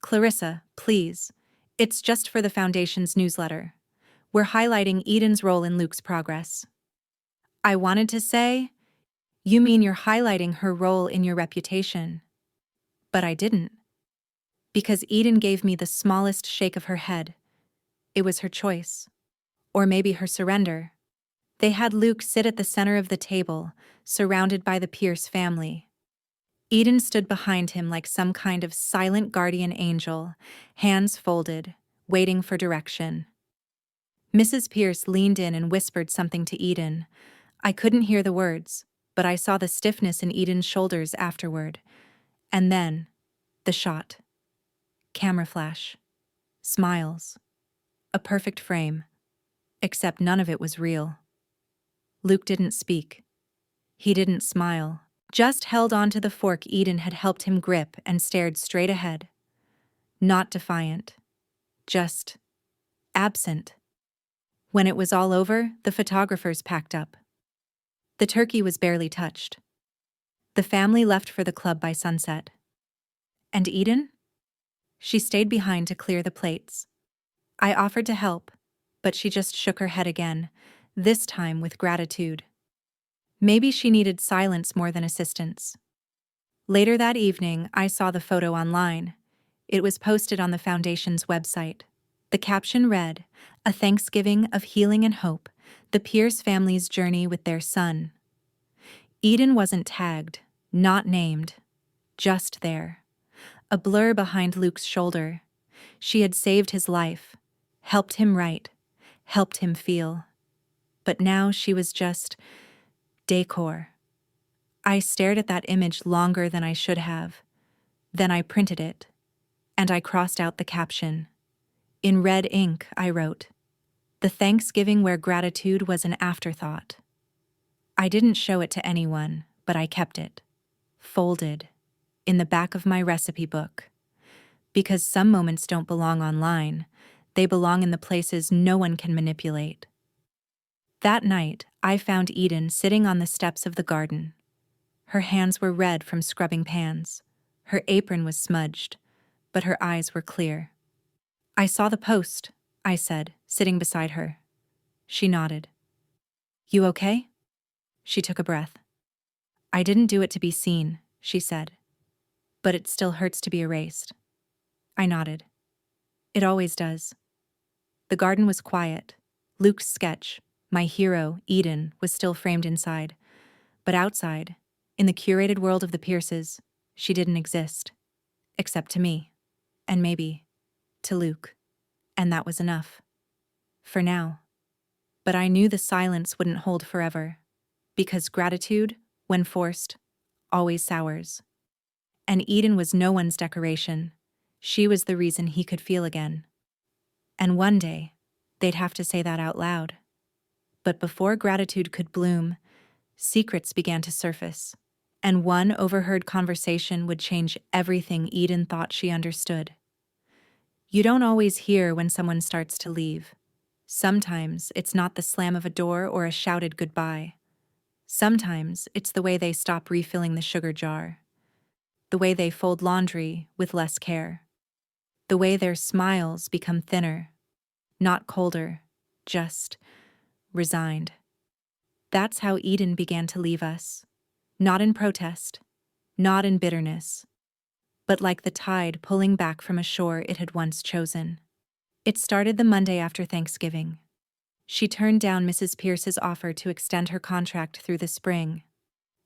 Clarissa, please. It's just for the Foundation's newsletter. We're highlighting Eden's role in Luke's progress. I wanted to say, you mean you're highlighting her role in your reputation. But I didn't. Because Eden gave me the smallest shake of her head. It was her choice. Or maybe her surrender. They had Luke sit at the center of the table, surrounded by the Pierce family. Eden stood behind him like some kind of silent guardian angel, hands folded, waiting for direction. Mrs. Pierce leaned in and whispered something to Eden. I couldn't hear the words, but I saw the stiffness in Eden's shoulders afterward. And then, the shot. Camera flash. Smiles. A perfect frame. Except none of it was real. Luke didn't speak. He didn't smile. Just held onto the fork Eden had helped him grip and stared straight ahead. Not defiant. Just absent. When it was all over, the photographers packed up. The turkey was barely touched. The family left for the club by sunset. And Eden? She stayed behind to clear the plates. I offered to help, but she just shook her head again, this time with gratitude. Maybe she needed silence more than assistance. Later that evening, I saw the photo online. It was posted on the Foundation's website. The caption read, "A Thanksgiving of Healing and Hope, the Pierce family's journey with their son." Eden wasn't tagged, not named, just there. A blur behind Luke's shoulder. She had saved his life, helped him write, helped him feel. But now she was just decor. I stared at that image longer than I should have. Then I printed it, and I crossed out the caption. In red ink, I wrote, "The Thanksgiving where gratitude was an afterthought." I didn't show it to anyone, but I kept it, folded, in the back of my recipe book. Because some moments don't belong online, they belong in the places no one can manipulate. That night, I found Eden sitting on the steps of the garden. Her hands were red from scrubbing pans. Her apron was smudged, but her eyes were clear. "I saw the post," I said, sitting beside her. She nodded. "You okay?" She took a breath. "I didn't do it to be seen," she said. "But it still hurts to be erased." I nodded. "It always does." The garden was quiet. Luke's sketch, my hero, Eden, was still framed inside. But outside, in the curated world of the Pierces, she didn't exist. Except to me. And maybe to Luke. And that was enough. For now. But I knew the silence wouldn't hold forever. Because gratitude, when forced, always sours. And Eden was no one's decoration. She was the reason he could feel again. And one day, they'd have to say that out loud. But before gratitude could bloom, secrets began to surface. And one overheard conversation would change everything Eden thought she understood. You don't always hear when someone starts to leave. Sometimes it's not the slam of a door or a shouted goodbye. Sometimes it's the way they stop refilling the sugar jar. The way they fold laundry with less care. The way their smiles become thinner. Not colder, just resigned. That's how Eden began to leave us. Not in protest, not in bitterness, but like the tide pulling back from a shore it had once chosen. It started the Monday after Thanksgiving. She turned down Mrs. Pierce's offer to extend her contract through the spring.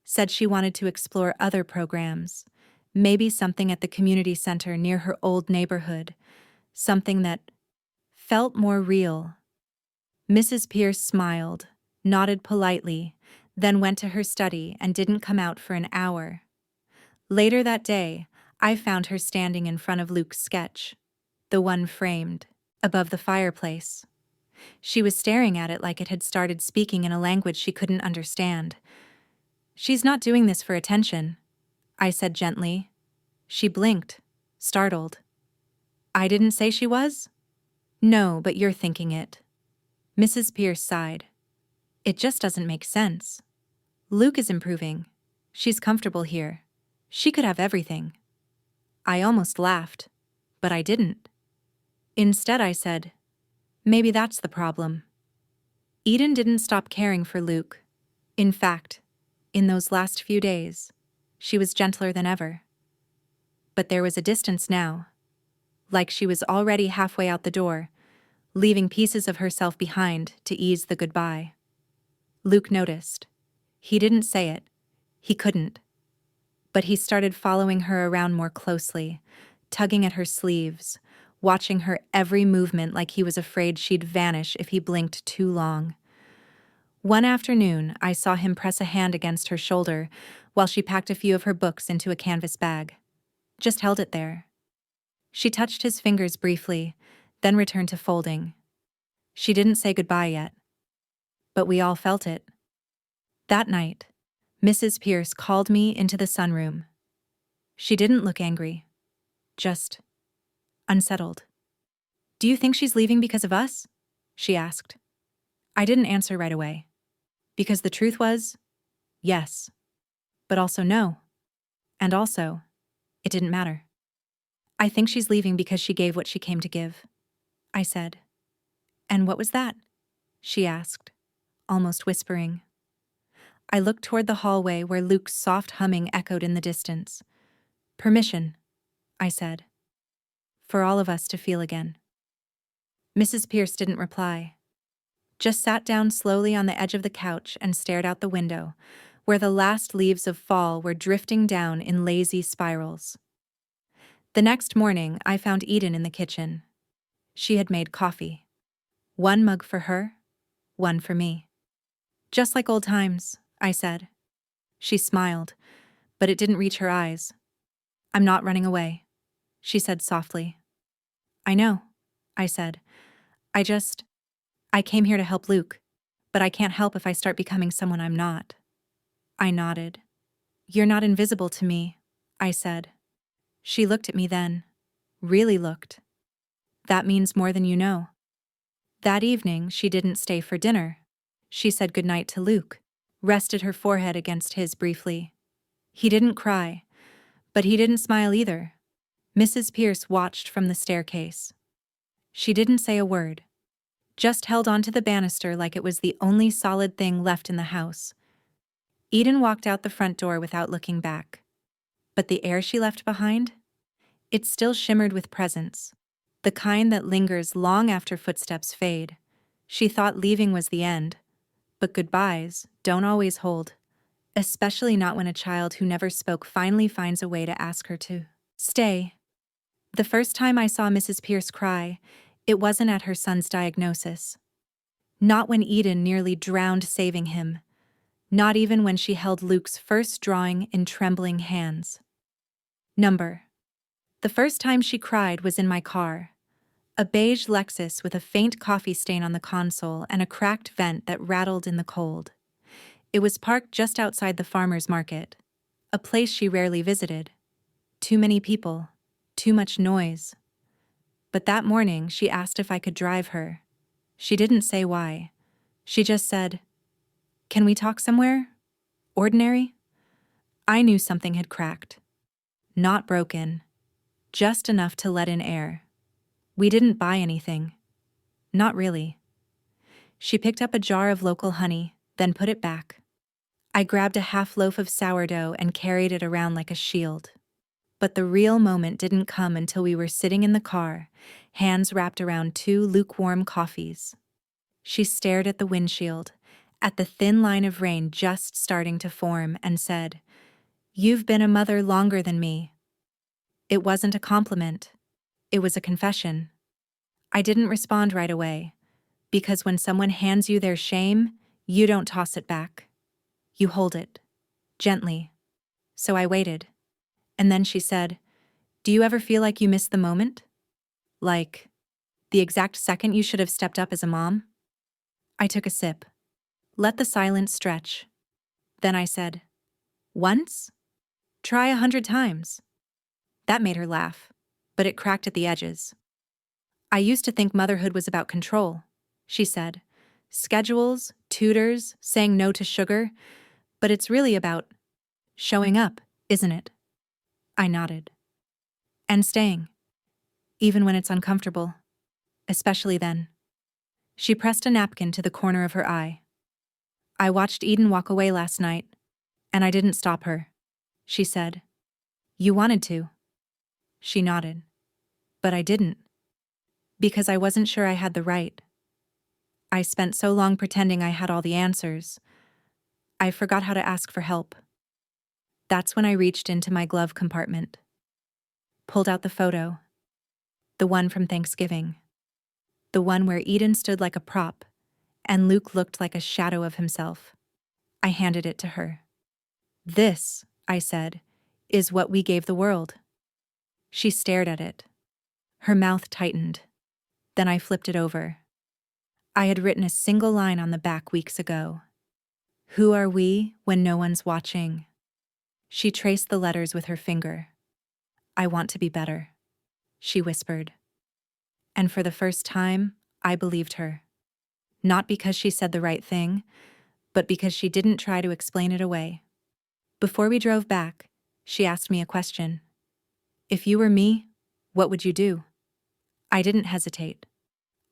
Said she wanted to explore other programs, maybe something at the community center near her old neighborhood, something that felt more real. Mrs. Pierce smiled, nodded politely, then went to her study and didn't come out for an hour. Later that day, I found her standing in front of Luke's sketch, the one framed, above the fireplace. She was staring at it like it had started speaking in a language she couldn't understand. "She's not doing this for attention," I said gently. She blinked, startled. "I didn't say she was?" "No, but you're thinking it." Mrs. Pierce sighed. "It just doesn't make sense. Luke is improving. She's comfortable here. She could have everything." I almost laughed, but I didn't. Instead, I said, "Maybe that's the problem." Eden didn't stop caring for Luke. In fact, in those last few days, she was gentler than ever. But there was a distance now, like she was already halfway out the door, leaving pieces of herself behind to ease the goodbye. Luke noticed. He didn't say it. He couldn't. But he started following her around more closely, tugging at her sleeves, watching her every movement like he was afraid she'd vanish if he blinked too long. One afternoon, I saw him press a hand against her shoulder while she packed a few of her books into a canvas bag. Just held it there. She touched his fingers briefly, then returned to folding. She didn't say goodbye yet. But we all felt it. That night, Mrs. Pierce called me into the sunroom. She didn't look angry, just unsettled. "Do you think she's leaving because of us?" she asked. I didn't answer right away. Because the truth was, yes, but also no. And also, it didn't matter. "I think she's leaving because she gave what she came to give," I said. "And what was that?" she asked, almost whispering. I looked toward the hallway where Luke's soft humming echoed in the distance. "Permission," I said. "For all of us to feel again." Mrs. Pierce didn't reply. Just sat down slowly on the edge of the couch and stared out the window, where the last leaves of fall were drifting down in lazy spirals. The next morning, I found Eden in the kitchen. She had made coffee. One mug for her, one for me. "Just like old times," I said. She smiled, but it didn't reach her eyes. I'm not running away, she said softly. I know, I said. I came here to help Luke, but I can't help if I start becoming someone I'm not. I nodded. You're not invisible to me, I said. She looked at me then. Really looked. That means more than you know. That evening, she didn't stay for dinner. She said goodnight to Luke, rested her forehead against his briefly. He didn't cry, but he didn't smile either. Mrs. Pierce watched from the staircase. She didn't say a word, just held onto the banister like it was the only solid thing left in the house. Eden walked out the front door without looking back. But the air she left behind? It still shimmered with presence, the kind that lingers long after footsteps fade. She thought leaving was the end, but goodbyes don't always hold, especially not when a child who never spoke finally finds a way to ask her to stay. The first time I saw Mrs. Pierce cry, it wasn't at her son's diagnosis. Not when Eden nearly drowned saving him. Not even when she held Luke's first drawing in trembling hands. The first time she cried was in my car. A beige Lexus with a faint coffee stain on the console and a cracked vent that rattled in the cold. It was parked just outside the farmer's market, a place she rarely visited. Too many people, too much noise. But that morning she asked if I could drive her. She didn't say why. She just said, "Can we talk somewhere? Ordinary?" I knew something had cracked. Not broken. Just enough to let in air. We didn't buy anything. Not really. She picked up a jar of local honey, then put it back. I grabbed a half loaf of sourdough and carried it around like a shield. But the real moment didn't come until we were sitting in the car, hands wrapped around 2 lukewarm coffees. She stared at the windshield, at the thin line of rain just starting to form, and said, "You've been a mother longer than me." It wasn't a compliment. It was a confession. I didn't respond right away, because when someone hands you their shame, you don't toss it back. You hold it. Gently. So I waited. And then she said, "Do you ever feel like you missed the moment? Like, the exact second you should have stepped up as a mom?" I took a sip. Let the silence stretch. Then I said, "Once? Try 100 times." That made her laugh, but it cracked at the edges. "I used to think motherhood was about control," she said. "Schedules, tutors, saying no to sugar, but it's really about showing up, isn't it?" I nodded. "And staying, even when it's uncomfortable, especially then." She pressed a napkin to the corner of her eye. "I watched Eden walk away last night, and I didn't stop her," she said. "You wanted to." She nodded. "But I didn't. Because I wasn't sure I had the right. I spent so long pretending I had all the answers. I forgot how to ask for help." That's when I reached into my glove compartment. Pulled out the photo. The one from Thanksgiving. The one where Eden stood like a prop, and Luke looked like a shadow of himself. I handed it to her. "This," I said, "is what we gave the world." She stared at it. Her mouth tightened. Then I flipped it over. I had written a single line on the back weeks ago. "Who are we when no one's watching?" She traced the letters with her finger. "I want to be better," she whispered. And for the first time, I believed her. Not because she said the right thing, but because she didn't try to explain it away. Before we drove back, she asked me a question. "If you were me, what would you do?" I didn't hesitate.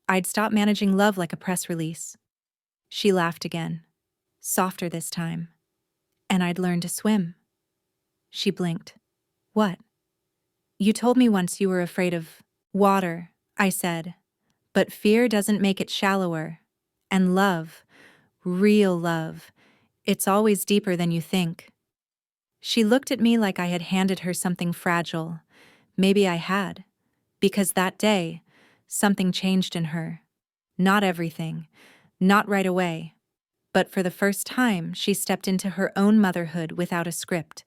"I'd stop managing love like a press release." She laughed again, softer this time. "And I'd learn to swim." She blinked. "What?" "You told me once you were afraid of water," I said. "But fear doesn't make it shallower. And love, real love, it's always deeper than you think." She looked at me like I had handed her something fragile. Maybe I had. Because that day, something changed in her. Not everything. Not right away. But for the first time, she stepped into her own motherhood without a script.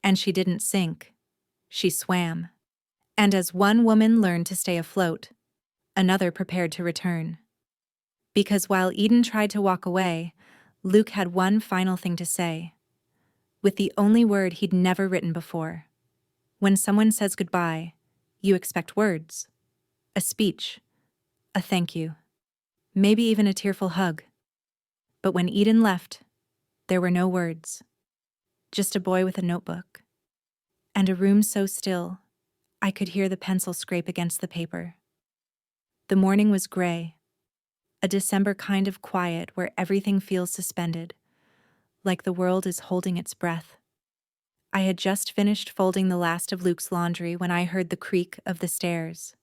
And she didn't sink. She swam. And as one woman learned to stay afloat, another prepared to return. Because while Eden tried to walk away, Luke had one final thing to say, with the only word he'd never written before. When someone says goodbye, you expect words, a speech, a thank you, maybe even a tearful hug. But when Eden left, there were no words, just a boy with a notebook, and a room so still, I could hear the pencil scrape against the paper. The morning was gray, a December kind of quiet where everything feels suspended, like the world is holding its breath. I had just finished folding the last of Luke's laundry when I heard the creak of the stairs.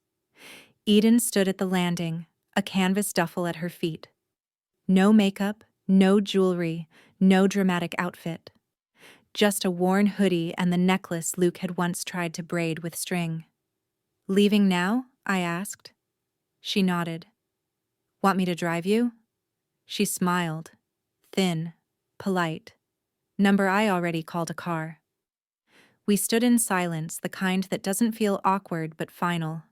Eden stood at the landing, a canvas duffel at her feet. No makeup, no jewelry, no dramatic outfit. Just a worn hoodie and the necklace Luke had once tried to braid with string. "Leaving now?" I asked. She nodded. "Want me to drive you?" She smiled. Thin, polite. Number I already called a car. We stood in silence, the kind that doesn't feel awkward but final.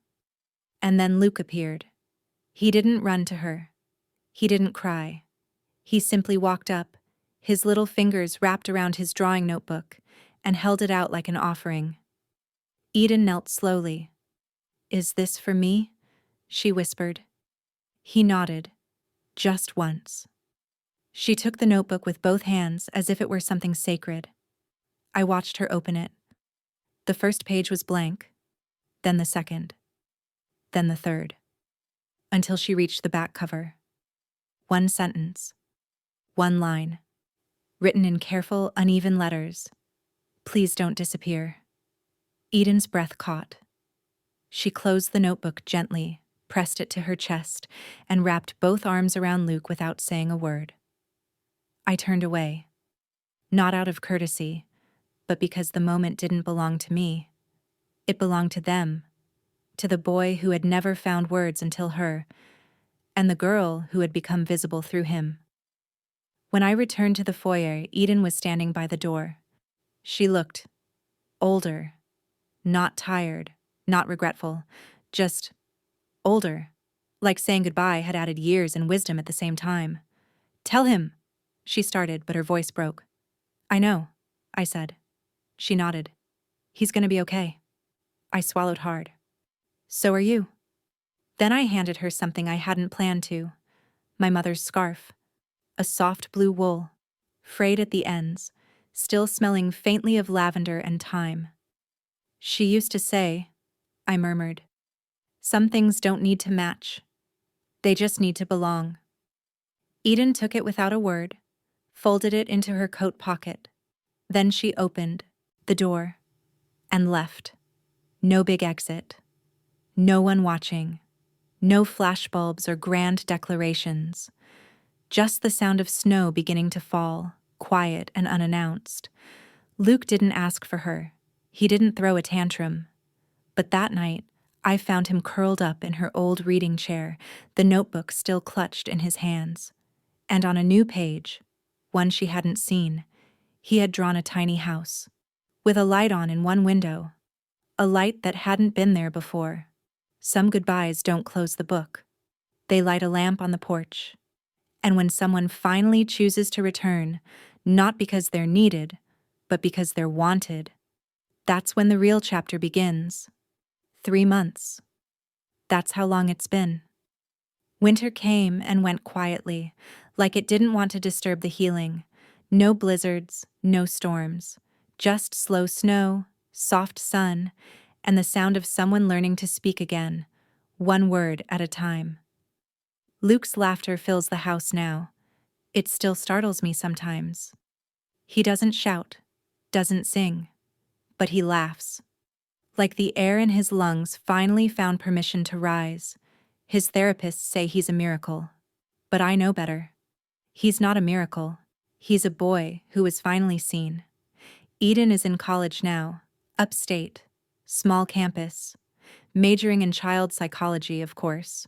And then Luke appeared. He didn't run to her. He didn't cry. He simply walked up, his little fingers wrapped around his drawing notebook, and held it out like an offering. Eden knelt slowly. "Is this for me?" she whispered. He nodded, just once. She took the notebook with both hands as if it were something sacred. I watched her open it. The first page was blank, then the second, then the third, until she reached the back cover. One sentence, one line, written in careful, uneven letters. "Please don't disappear." Eden's breath caught. She closed the notebook gently, pressed it to her chest, and wrapped both arms around Luke without saying a word. I turned away. Not out of courtesy, but because the moment didn't belong to me. It belonged to them, to the boy who had never found words until her, and the girl who had become visible through him. When I returned to the foyer, Eden was standing by the door. She looked older, not tired, not regretful, just older, like saying goodbye had added years and wisdom at the same time. "Tell him," she started, but her voice broke. "I know," I said. She nodded. "He's gonna be okay." I swallowed hard. "So are you." Then I handed her something I hadn't planned to. My mother's scarf. A soft blue wool, frayed at the ends, still smelling faintly of lavender and thyme. "She used to say," I murmured, "some things don't need to match. They just need to belong." Eden took it without a word, folded it into her coat pocket. Then she opened the door and left. No big exit. No one watching. No flashbulbs or grand declarations. Just the sound of snow beginning to fall, quiet and unannounced. Luke didn't ask for her. He didn't throw a tantrum. But that night, I found him curled up in her old reading chair, the notebook still clutched in his hands. And on a new page, one she hadn't seen, he had drawn a tiny house, with a light on in one window, a light that hadn't been there before. Some goodbyes don't close the book. They light a lamp on the porch. And when someone finally chooses to return, not because they're needed, but because they're wanted, that's when the real chapter begins. 3 months. That's how long it's been. Winter came and went quietly, like it didn't want to disturb the healing. No blizzards, no storms, just slow snow, soft sun, and the sound of someone learning to speak again, one word at a time. Luke's laughter fills the house now. It still startles me sometimes. He doesn't shout, doesn't sing, but he laughs. Like the air in his lungs finally found permission to rise. His therapists say he's a miracle. But I know better. He's not a miracle. He's a boy who was finally seen. Eden is in college now, upstate, small campus, majoring in child psychology, of course.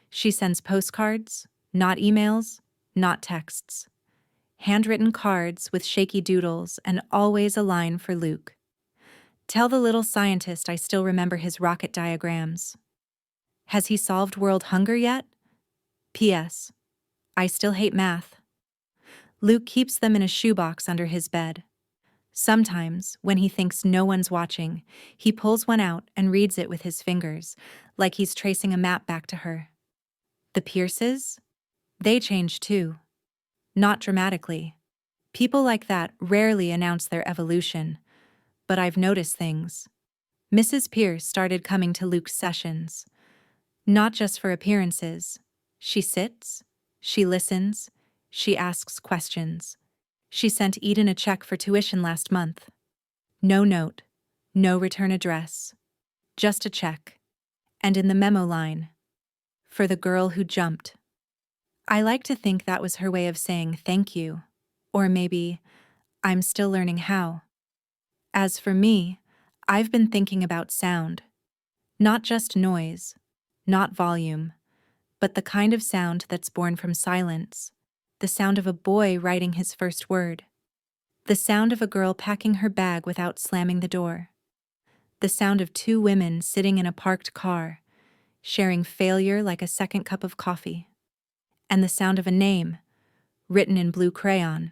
She sends postcards, not emails, not texts. Handwritten cards with shaky doodles and always a line for Luke. Tell the little scientist I still remember his rocket diagrams. Has he solved world hunger yet? P.S. I still hate math. Luke keeps them in a shoebox under his bed. Sometimes, when he thinks no one's watching, he pulls one out and reads it with his fingers, like he's tracing a map back to her. The Pierces? They change too. Not dramatically. People like that rarely announce their evolution, but I've noticed things. Mrs. Pierce started coming to Luke's sessions. Not just for appearances. She sits, she listens, she asks questions. She sent Eden a check for tuition last month. No note, no return address. Just a check. And in the memo line, for the girl who jumped. I like to think that was her way of saying thank you. Or maybe, I'm still learning how. As for me, I've been thinking about sound. Not just noise, not volume, but the kind of sound that's born from silence. The sound of a boy writing his first word. The sound of a girl packing her bag without slamming the door. The sound of two women sitting in a parked car, sharing failure like a second cup of coffee. And the sound of a name, written in blue crayon,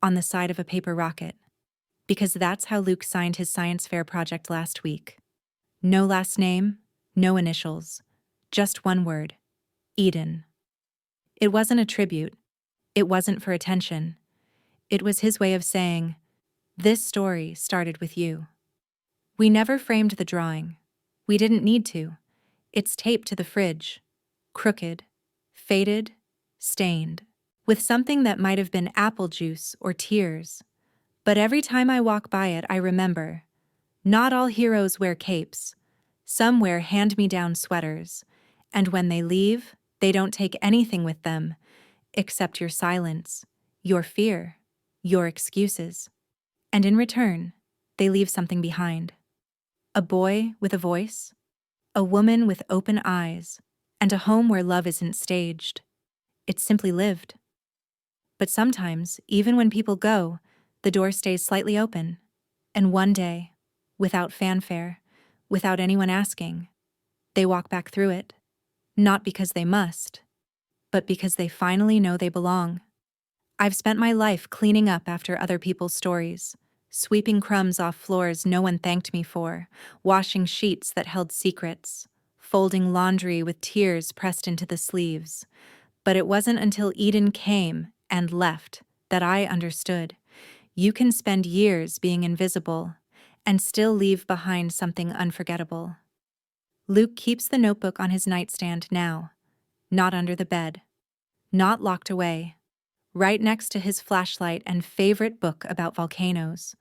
on the side of a paper rocket. Because that's how Luke signed his science fair project last week. No last name, no initials, just one word, Eden. It wasn't a tribute. It wasn't for attention. It was his way of saying, this story started with you. We never framed the drawing. We didn't need to. It's taped to the fridge. Crooked, faded, stained, with something that might have been apple juice or tears. But every time I walk by it, I remember, not all heroes wear capes. Some wear hand-me-down sweaters, and when they leave, they don't take anything with them, except your silence, your fear, your excuses. And in return, they leave something behind. A boy with a voice, a woman with open eyes, and a home where love isn't staged. It's simply lived. But sometimes, even when people go, the door stays slightly open. And one day, without fanfare, without anyone asking, they walk back through it. Not because they must, but because they finally know they belong. I've spent my life cleaning up after other people's stories, sweeping crumbs off floors no one thanked me for, washing sheets that held secrets, folding laundry with tears pressed into the sleeves. But it wasn't until Eden came and left that I understood. You can spend years being invisible and still leave behind something unforgettable. Luke keeps the notebook on his nightstand now, not under the bed, not locked away, right next to his flashlight and favorite book about volcanoes.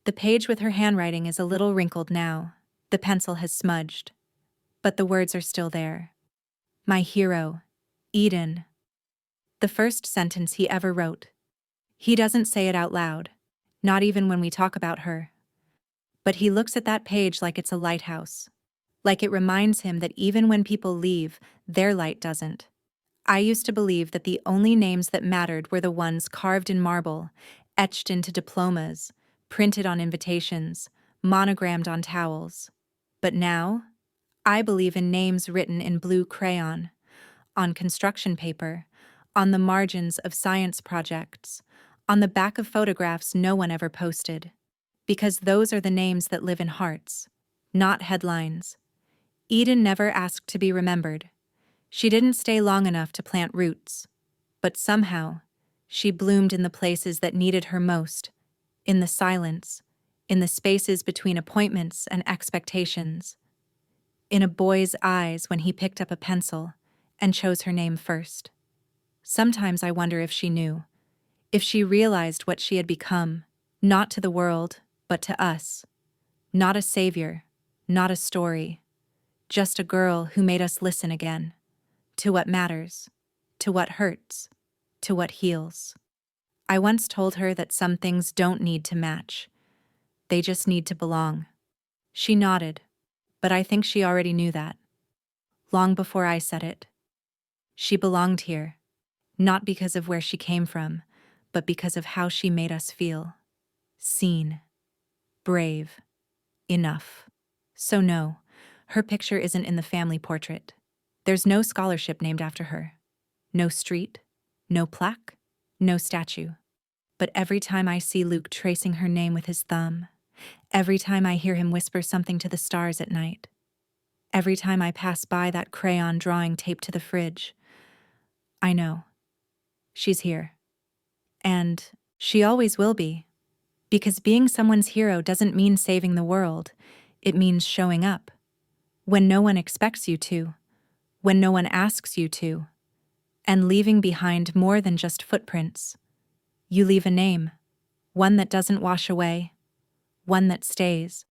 The page with her handwriting is a little wrinkled now. The pencil has smudged. But the words are still there. My hero, Eden. The first sentence he ever wrote. He doesn't say it out loud, not even when we talk about her. But he looks at that page like it's a lighthouse, like it reminds him that even when people leave, their light doesn't. I used to believe that the only names that mattered were the ones carved in marble, etched into diplomas, printed on invitations, monogrammed on towels. But now, I believe in names written in blue crayon, on construction paper, on the margins of science projects, on the back of photographs no one ever posted. Because those are the names that live in hearts, not headlines. Eden never asked to be remembered. She didn't stay long enough to plant roots. But somehow, she bloomed in the places that needed her most, in the silence, in the spaces between appointments and expectations, in a boy's eyes when he picked up a pencil and chose her name first. Sometimes I wonder if she knew, if she realized what she had become, not to the world, but to us. Not a savior, not a story, just a girl who made us listen again, to what matters, to what hurts, to what heals. I once told her that some things don't need to match. They just need to belong. She nodded, but I think she already knew that. Long before I said it. She belonged here. Not because of where she came from, but because of how she made us feel. Seen. Brave. Enough. So no, her picture isn't in the family portrait. There's no scholarship named after her. No street. No plaque. No statue. But every time I see Luke tracing her name with his thumb, every time I hear him whisper something to the stars at night, every time I pass by that crayon drawing taped to the fridge, I know. She's here. And she always will be. Because being someone's hero doesn't mean saving the world. It means showing up. When no one expects you to. When no one asks you to. And leaving behind more than just footprints. You leave a name. One that doesn't wash away. One that stays.